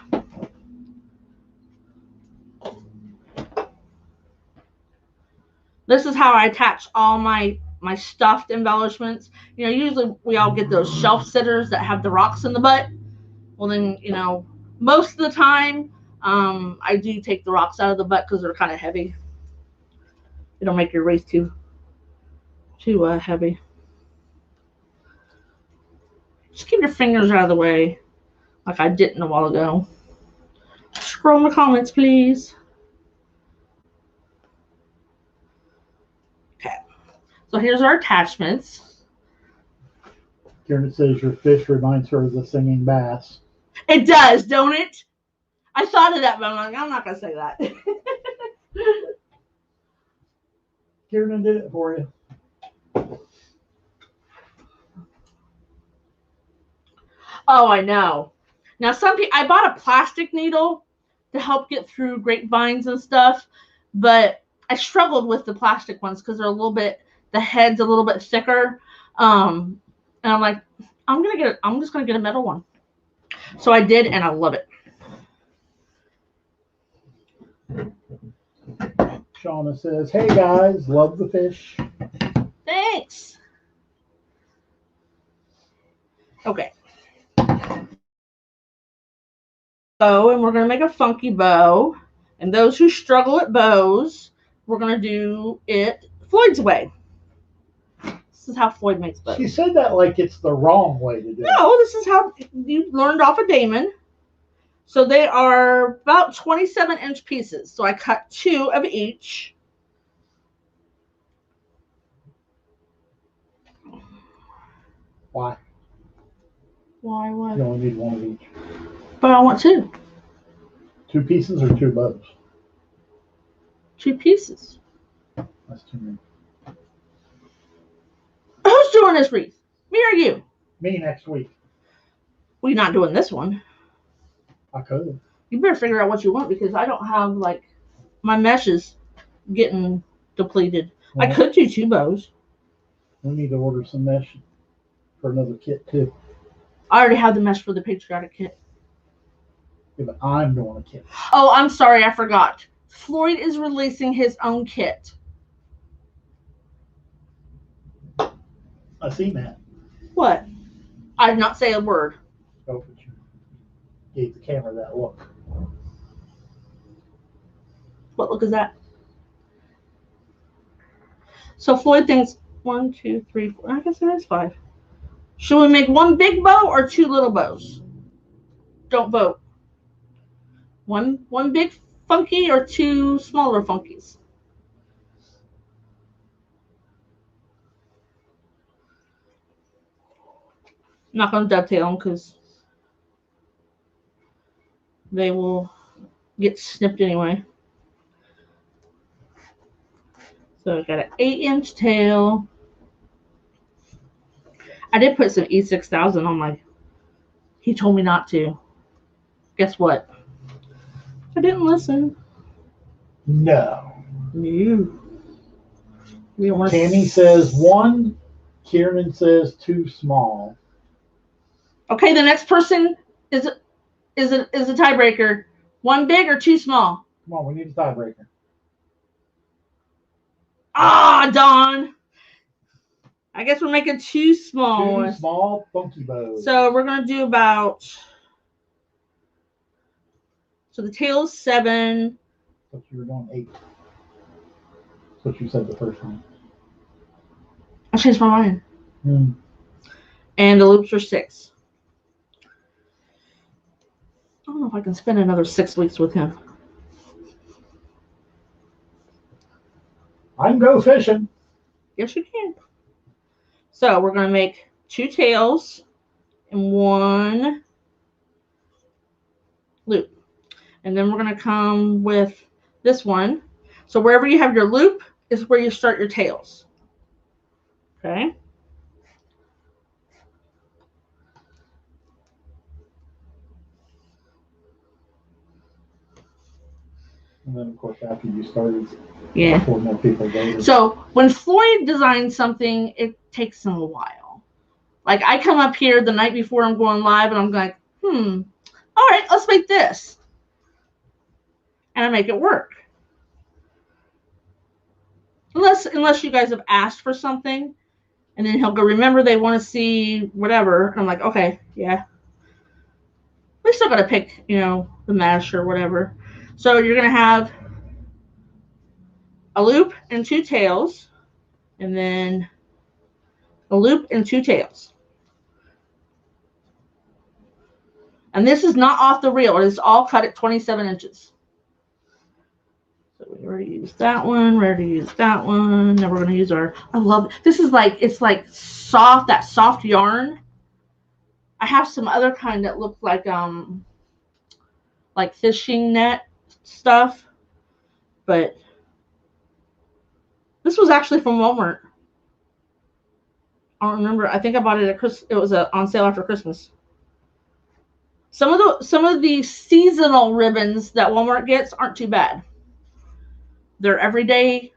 This is how I attach all my stuffed embellishments. Usually we all get those shelf sitters that have the rocks in the butt. Well, then, most of the time, I do take the rocks out of the butt because they're kind of heavy. It'll make your wreath too heavy. Just keep your fingers out of the way, like I didn't a while ago. Scroll in the comments, please. Okay. So here's our attachments. Karen says your fish reminds her of the singing bass. It does, don't it? I thought of that, but I'm not going to say that. Karen did it for you. Oh, I know. Now, I bought a plastic needle to help get through grapevines and stuff, but I struggled with the plastic ones because the head's a little bit thicker. And I'm like, I'm just going to get a metal one. So I did, and I love it. Shauna says, hey guys, love the fish. Thanks. Okay. Bow, and we're going to make a funky bow. And those who struggle at bows, we're going to do it Floyd's way. This is how Floyd makes bows. She said that like it's the wrong way to do it. No, this is how you learned off of Damon. So they are about 27-inch pieces. So I cut 2 of each. Why? Why? You only need 1 of each. But I want 2. 2 pieces or 2 bows? 2 pieces. That's too many. Who's doing this wreath? Me or you? Me next week. We're not doing this one. I could. You better figure out what you want because I don't have, like, my mesh is getting depleted. Well, I could do 2 bows. We need to order some mesh for another kit too. I already have the mesh for the Patriotic kit. Yeah, but I'm doing a kit. Oh, I'm sorry, I forgot. Floyd is releasing his own kit. I seen that. What? I did not say a word. Oh, but you gave the camera that look. What look is that? So Floyd thinks 1, 2, 3, 4. I guess there is 5. Should we make 1 big bow or 2 little bows? Don't vote. One big funky or 2 smaller funkies? I'm not going to dovetail them because they will get snipped anyway. So I got an 8-inch tail. I did put some E6000 on my. He told me not to. Guess what? I didn't listen. No. No. Tammy says 1. Kieran says 2 small. Okay, the next person is a tiebreaker. 1 big or 2 small? Come on, we need a tiebreaker. Ah, Don. I guess we're making 2 small. 2 small funky bows. So we're gonna do about. So the tail's 7. But you were doing 8. That's what you said the first time. I changed my mind. And the loops are 6. I don't know if I can spend another 6 weeks with him. I can go fishing. Yes, you can. So we're going to make 2 tails and 1 loop. And then we're going to come with this one. So wherever you have your loop is where you start your tails. Okay. And then, of course, after you started, Yeah. 4 more people voted. So when Floyd designs something, it takes him a while. Like I come up here the night before I'm going live and I'm like, all right, let's make this. And I make it work. Unless you guys have asked for something, and then he'll go, remember they want to see whatever. And I'm like, okay, yeah. We still got to pick, the mesh or whatever. So you're going to have a loop and 2 tails, and then a loop and 2 tails. And this is not off the reel. It is all cut at 27 inches. So we already used that one. We already used that one. Now we're going to use our, I love it. This is like, it's like soft, that soft yarn. I have some other kind that look like fishing net stuff. But this was actually from Walmart. I don't remember. I think I bought it at Christmas. It was on sale after Christmas. Some of the seasonal ribbons that Walmart gets aren't too bad. They're everyday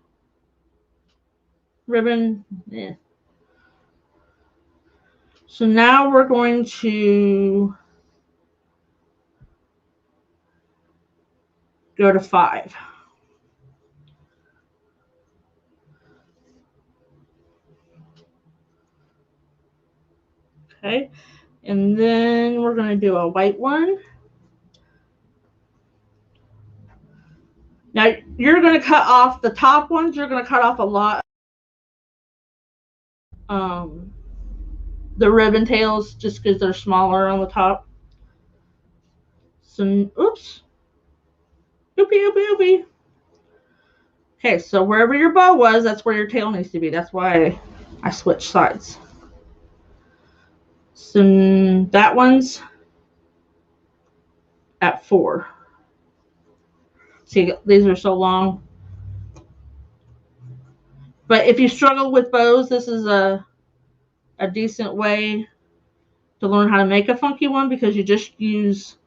ribbon. Yeah. So now we're going to go to 5. Okay. And then we're going to do a white one. Now, you're going to cut off the top ones. You're going to cut off a lot. The ribbon tails, just because they're smaller on the top. So, oops. Oopie. Okay, so wherever your bow was, that's where your tail needs to be. That's why I switched sides. So that one's at 4. See, these are so long. But if you struggle with bows, this is a decent way to learn how to make a funky one, because you just use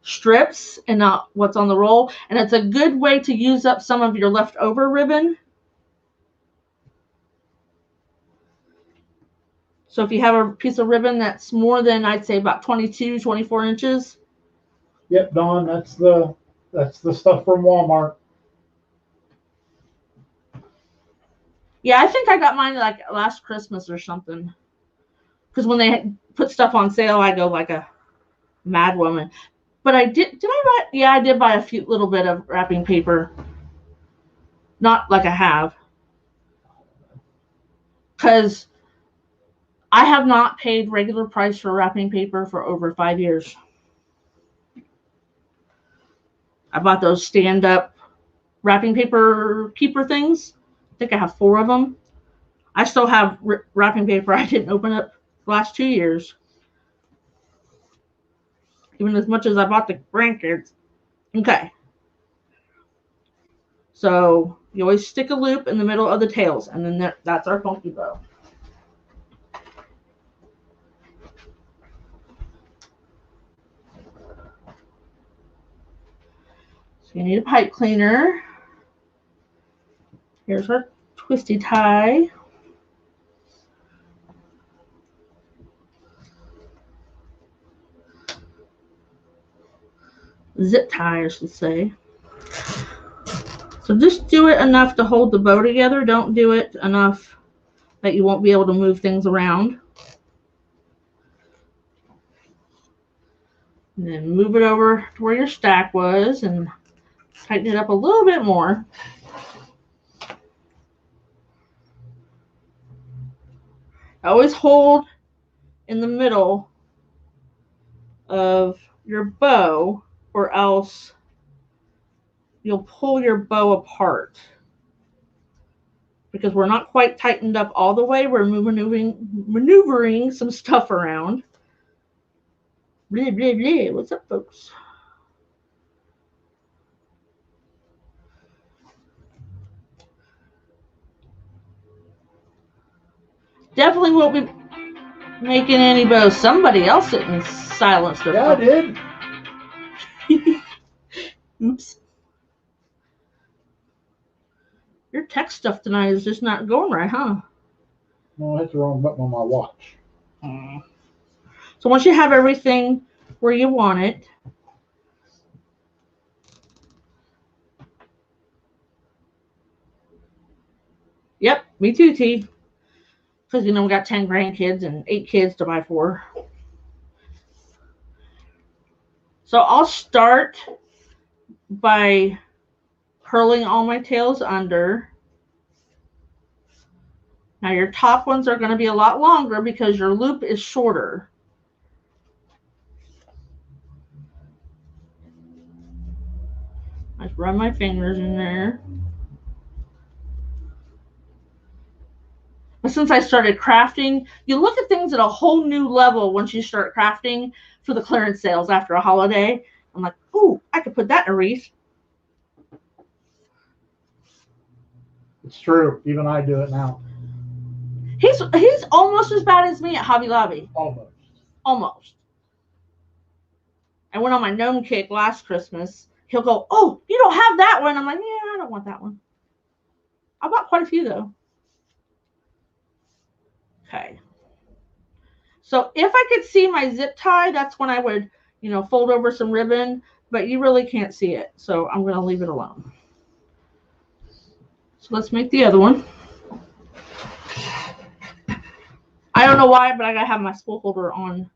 strips and not what's on the roll. And it's a good way to use up some of your leftover ribbon. So if you have a piece of ribbon that's more than, I'd say, about 22, 24 inches. Yep, Dawn, that's the stuff from Walmart. Yeah, I think I got mine like last Christmas or something. Because when they put stuff on sale, I go like a mad woman. But I did I buy? Yeah, I did buy a few little bit of wrapping paper. Not like I have. Because I have not paid regular price for wrapping paper for over 5 years. I bought those stand-up wrapping paper keeper things. I think I have 4 of them. I still have wrapping paper I didn't open up the last 2 years. Even as much as I bought the grandkids. Okay. So you always stick a loop in the middle of the tails, and then that's our funky bow. So you need a pipe cleaner. Here's our twisty tie. Zip tie, I should say. So just do it enough to hold the bow together. Don't do it enough that you won't be able to move things around. And then move it over to where your stack was and tighten it up a little bit more. Always hold in the middle of your bow, or else you'll pull your bow apart. Because we're not quite tightened up all the way. We're maneuvering some stuff around. Blah, blah, blah. What's up, folks? Definitely won't be making any bows. Somebody else didn't silence their phone. Yeah, I did. Oops. Your tech stuff tonight is just not going right, huh? No, I hit the wrong button on my watch. So once you have everything where you want it, yep, me too, T. Because, you know, we got 10 grandkids and 8 kids to buy for. So I'll start by curling all my tails under. Now your top ones are going to be a lot longer because your loop is shorter. I just run my fingers in there. But since I started crafting, you look at things at a whole new level once you start crafting for the clearance sales after a holiday. I'm like, ooh, I could put that in a wreath. It's true. Even I do it now. He's almost as bad as me at Hobby Lobby. Almost. I went on my gnome kick last Christmas. He'll go, oh, you don't have that one. I'm like, yeah, I don't want that one. I bought quite a few, though. Okay. So if I could see my zip tie, that's when I would, you know, fold over some ribbon. But you really can't see it. So I'm going to leave it alone. So let's make the other one. I don't know why, but I got to have my spool holder on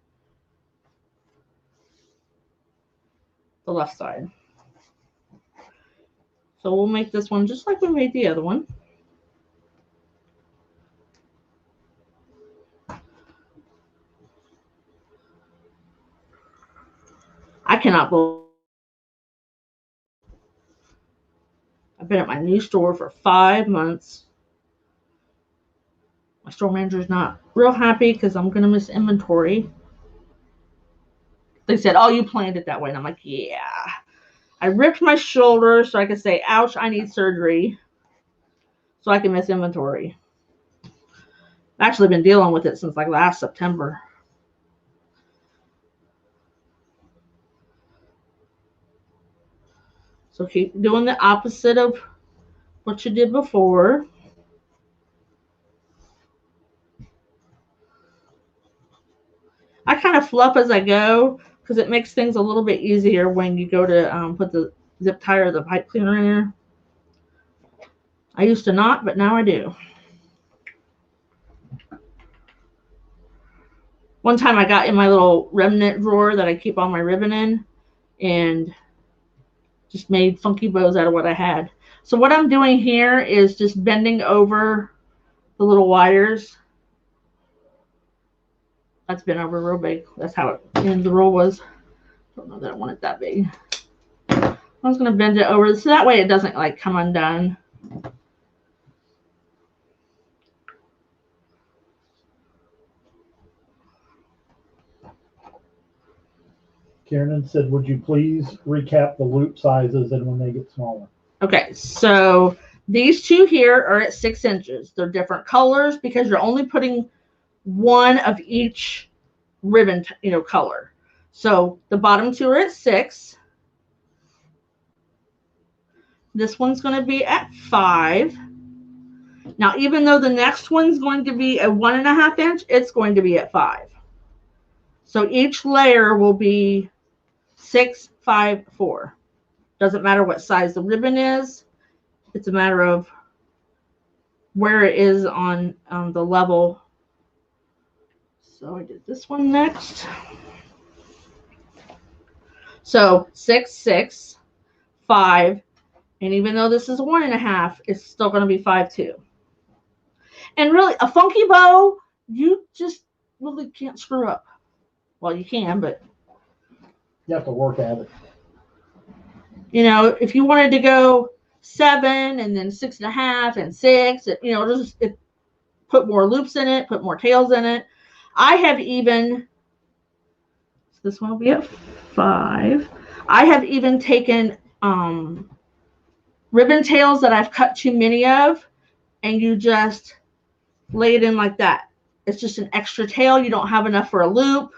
the left side. So we'll make this one just like we made the other one. I cannot believe I've been at my new store for 5 months. My store manager's not real happy because I'm going to miss inventory. They said, oh, you planned it that way. And I'm like, yeah. I ripped my shoulder so I could say, ouch, I need surgery. So I can miss inventory. I've actually been dealing with it since like last September. So keep doing the opposite of what you did before. I kind of fluff as I go because it makes things a little bit easier when you go to put the zip tie or the pipe cleaner in there. I used to not, but now I do. One time I got in my little remnant drawer that I keep all my ribbon in and just made funky bows out of what I had. So what I'm doing here is just bending over the little wires. That's been over real big. That's how it in the roll was. Don't know that I want it that big. I was going to bend it over so that way it doesn't like come undone. Kiernan said, would you please recap the loop sizes and when they get smaller? Okay, so these two here are at 6 inches. They're different colors because you're only putting one of each ribbon, color. So the bottom two are at 6. This one's going to be at 5. Now, even though the next one's going to be a 1.5 inch, it's going to be at 5. So each layer will be 6, 5, 4. Doesn't matter what size the ribbon is. It's a matter of where it is on the level. So I did this one next. So 6, 6, 5, and even though this is 1.5, it's still going to be 5 too. And really, a funky bow, you just really can't screw up. Well, you can, but you have to work at it. If you wanted to go 7 and then 6.5 and 6, just put more loops in it, put more tails in it. I have even, this one will be at 5. I have even taken ribbon tails that I've cut too many of, and you just lay it in like that. It's just an extra tail. You don't have enough for a loop.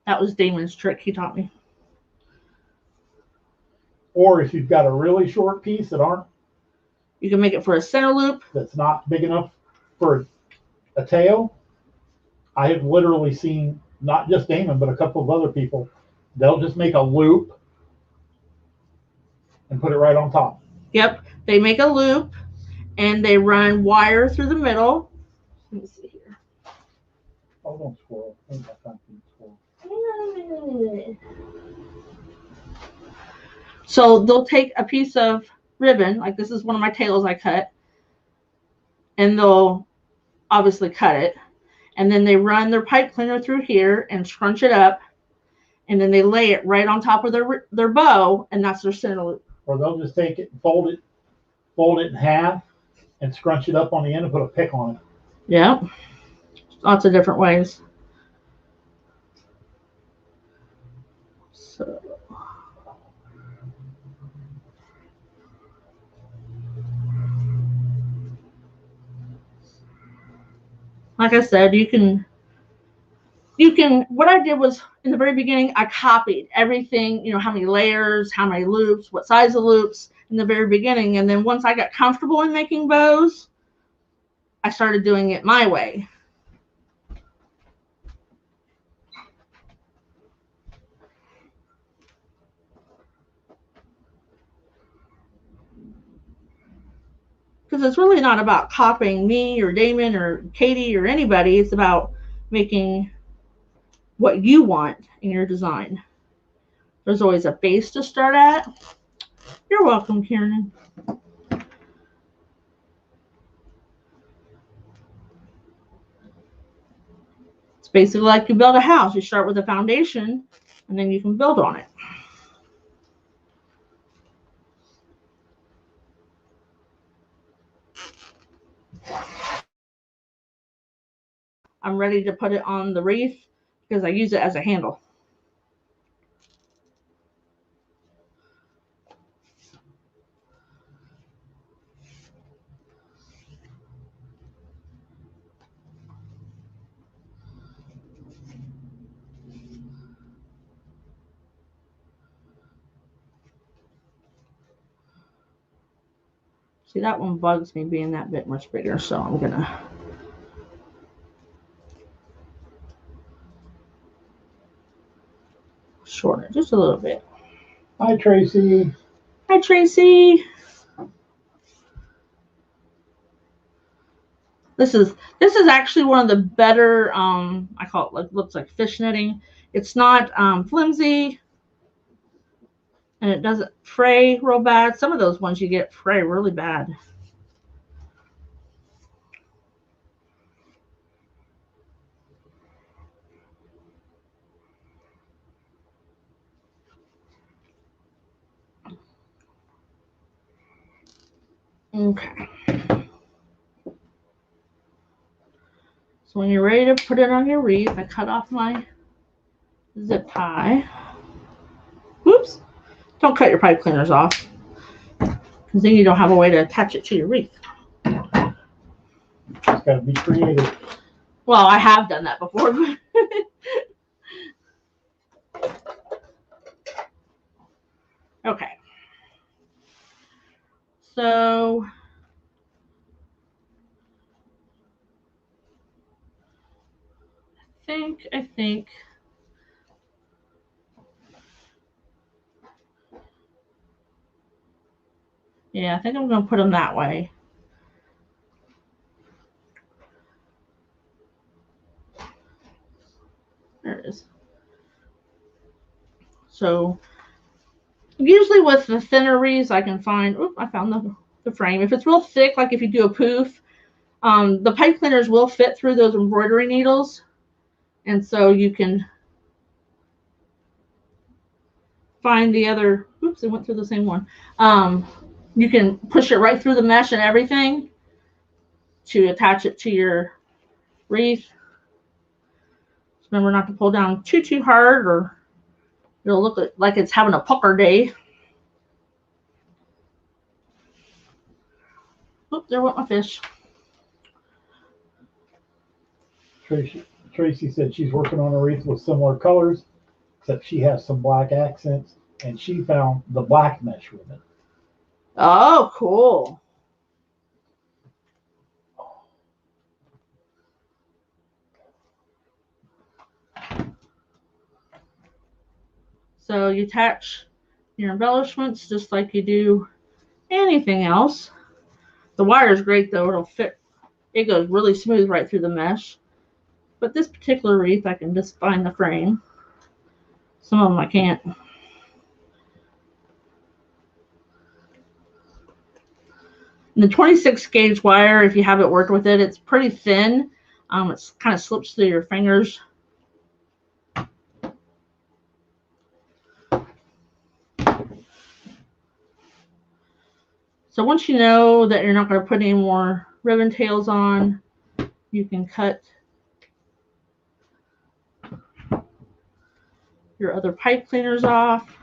That was Damon's trick he taught me. Or if you've got a really short piece you can make it for a center loop. That's not big enough for a tail. I have literally seen not just Damon, but a couple of other people. They'll just make a loop and put it right on top. Yep. They make a loop and they run wire through the middle. Let me see here. Oh, don't squirrel. I ain't got time for squirrel. So they'll take a piece of ribbon, like this is one of my tails I cut, and they'll obviously cut it, and then they run their pipe cleaner through here and scrunch it up, and then they lay it right on top of their bow, and that's their center loop. Or they'll just take it and fold it in half and scrunch it up on the end and put a pick on it. Yeah, lots of different ways. So like I said, you can, what I did was in the very beginning, I copied everything, how many layers, how many loops, what size of loops in the very beginning. And then once I got comfortable in making bows, I started doing it my way. Because it's really not about copying me or Damon or Katie or anybody. It's about making what you want in your design. There's always a base to start at. You're welcome, Kiernan. It's basically like you build a house. You start with a foundation, and then you can build on it. I'm ready to put it on the wreath because I use it as a handle. See, that one bugs me being that bit much bigger, so I'm gonna shorten it just a little bit. Hi, Tracy. Hi, Tracy. This is actually one of the better, I call it, like, looks like fish netting. It's not flimsy, and it doesn't fray real bad. Some of those ones you get fray really bad. Okay. So when you're ready to put it on your wreath, I cut off my zip tie. Whoops. Don't cut your pipe cleaners off, because then you don't have a way to attach it to your wreath. It's got to be creative. Well, I have done that before. Okay. So I think yeah, I think I'm going to put them that way. There it is. So usually with the thinner wreaths, I can find, oh, I found the frame. If it's real thick, like if you do a poof, the pipe cleaners will fit through those embroidery needles. And so you can find the other, oops, it went through the same one. You can push it right through the mesh and everything to attach it to your wreath. Remember not to pull down too hard, or it'll look like it's having a pucker day. Oop, there went my fish. Tracy said she's working on a wreath with similar colors, except she has some black accents, and she found the black mesh ribbon. Oh, cool. So you attach your embellishments just like you do anything else. The wire is great though, it'll fit. It goes really smooth right through the mesh. But this particular wreath, I can just find the frame. Some of them I can't. And the 26 gauge wire, if you haven't worked with it, it's pretty thin. It kind of slips through your fingers. So once you know that you're not going to put any more ribbon tails on, you can cut your other pipe cleaners off.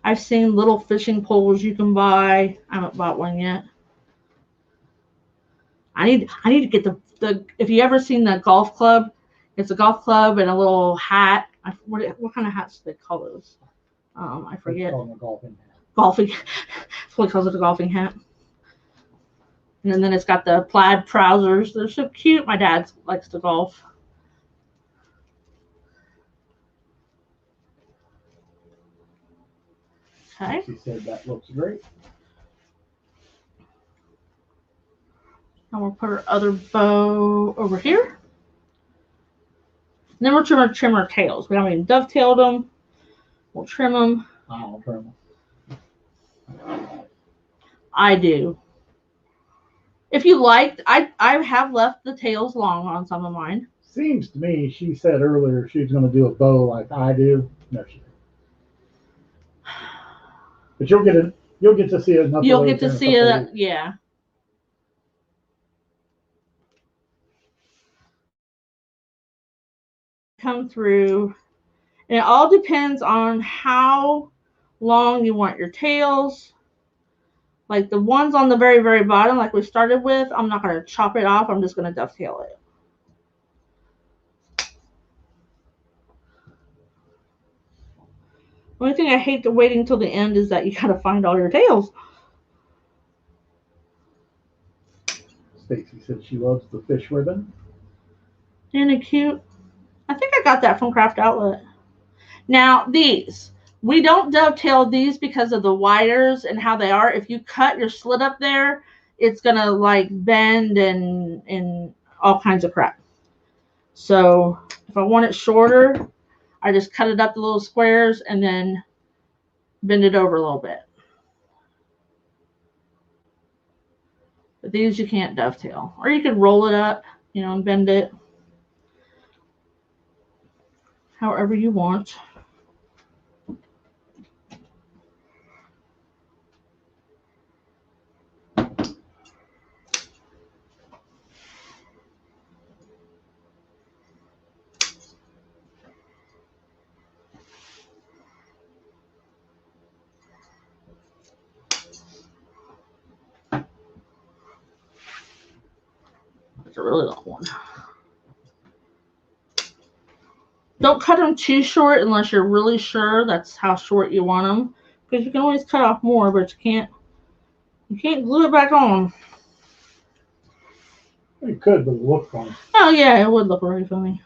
I've seen little fishing poles you can buy. I haven't bought one yet. I need to get the if you ever seen the golf club, it's a golf club and a little hat. What kind of hats do they call those? I forget. Golfing hat. Golfing. Somebody calls it a golfing hat. And then it's got the plaid trousers. They're so cute. My dad likes to golf. Okay. She said that looks great. Now we'll put our other bow over here. And then we're going to trim our tails. We haven't even dovetailed them. We'll trim them. I'll trim them. I do. If you liked, I have left the tails long on some of mine. Seems to me she said earlier she was going to do a bow like I do. No, she didn't. But you'll get to see it. You'll get to see it, yeah. Come through, and it all depends on how long you want your tails. Like the ones on the very bottom, like we started with, I'm not going to chop it off. I'm just going to dovetail it. The only thing I hate to waiting till the end is that you gotta find all your tails. Stacy said she loves the fish ribbon. Isn't it cute? I think I got that from Craft Outlet. Now these, we don't dovetail these because of the wires and how they are. If you cut your slit up there, it's gonna like bend and all kinds of crap. So if I want it shorter, I just cut it up to little squares and then bend it over a little bit. But these you can't dovetail. Or you could roll it up, you know, and bend it however you want. It's a really long one. Don't cut them too short unless you're really sure that's how short you want them, because you can always cut off more, but you can't glue it back on. You could, but it looked funny. Oh yeah, it would look really funny.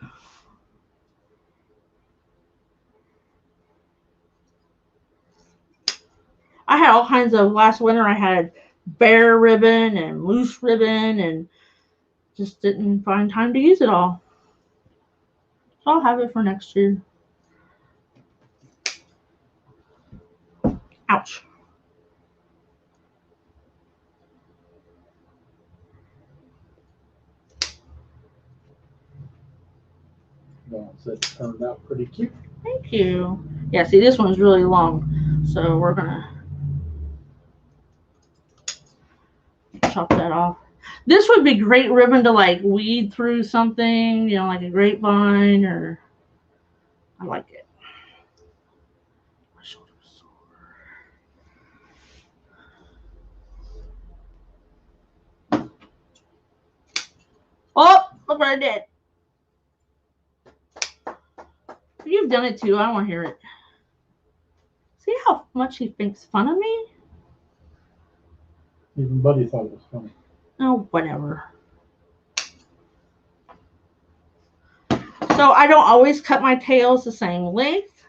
I had all kinds of, last winter I had bare ribbon and loose ribbon and just didn't find time to use it all. So I'll have it for next year. Ouch. Well, it turned out pretty cute. Thank you. Yeah, see, this one's really long, so we're gonna chop that off. This would be great ribbon to like weed through something, you know, like a grapevine, or I like it. My shoulder is sore. Oh, look what I did. You've done it too. I don't want to hear it. See how much he thinks fun of me? Even Buddy thought it was funny. Oh, whatever. So I don't always cut my tails the same length.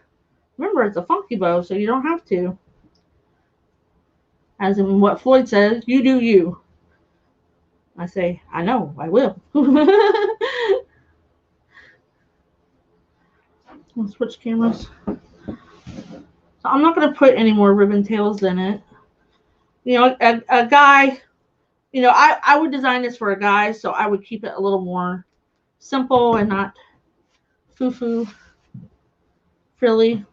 Remember, it's a funky bow, so you don't have to. As in what Floyd says, you do you. I say, I know, I will. I'll switch cameras. So I'm not going to put any more ribbon tails in it. You know, a guy, you know, I would design this for a guy, so I would keep it a little more simple and not foo-foo, frilly.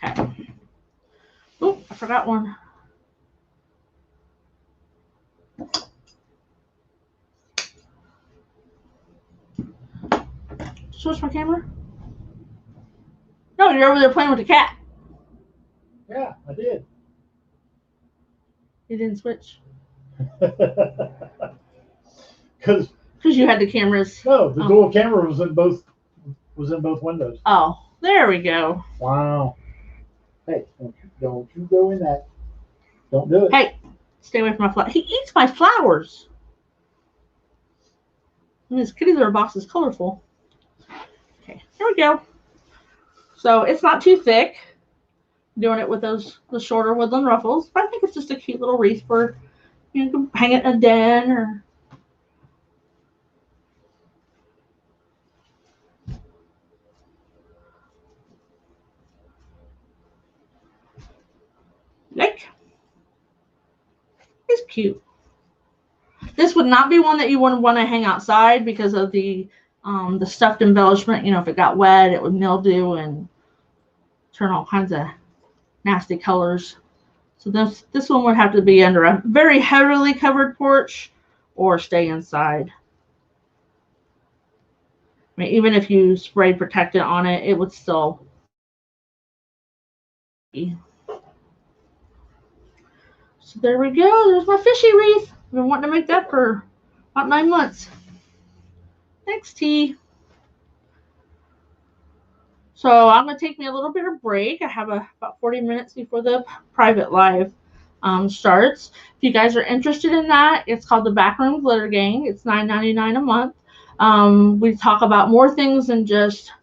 Okay. Oh, I forgot one. Switch my camera? No, you're over there playing with the cat. Yeah, I did. You didn't switch? Because you had the cameras. No, the dual camera was in both windows. Oh, there we go. Wow. Hey, don't you go in that. Don't do it. Hey, stay away from my flowers. He eats my flowers. And his kitty litter box is colorful. Okay, here we go. So it's not too thick. I'm doing it with the shorter Woodland Ruffles, but I think it's just a cute little wreath for, you can hang it in a den or. Like, it's cute. This would not be one that you wouldn't want to hang outside because of the stuffed embellishment. You know, if it got wet, it would mildew and turn all kinds of nasty colors. So this one would have to be under a very heavily covered porch or stay inside. I mean, even if you spray protectant on it, it would still. So there we go. There's my fishy wreath. I've been wanting to make that for about 9 months. Thanks, T. So I'm going to take me a little bit of break. I have about 40 minutes before the private live starts. If you guys are interested in that, it's called the Backroom Glitter Gang. It's $9.99 a month. We talk about more things than just,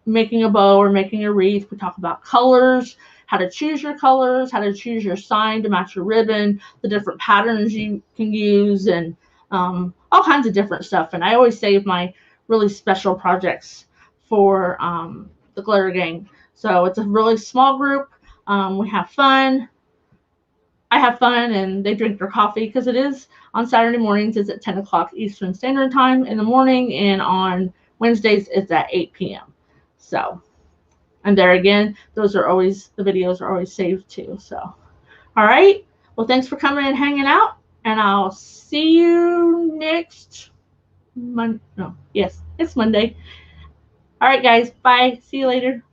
making a bow or making a wreath. We talk about colors, how to choose your colors, how to choose your sign to match your ribbon, the different patterns you can use, and all kinds of different stuff. And I always save my really special projects for the Glitter Gang. So it's a really small group. We have fun. I have fun, and they drink their coffee because it is on Saturday mornings. It's at 10 o'clock Eastern Standard Time in the morning, and on Wednesdays it's at 8 p.m. So, and there again, the videos are always saved too. So, all right. Well, thanks for coming and hanging out, and I'll see you next Monday. No, yes, it's Monday. All right, guys. Bye. See you later.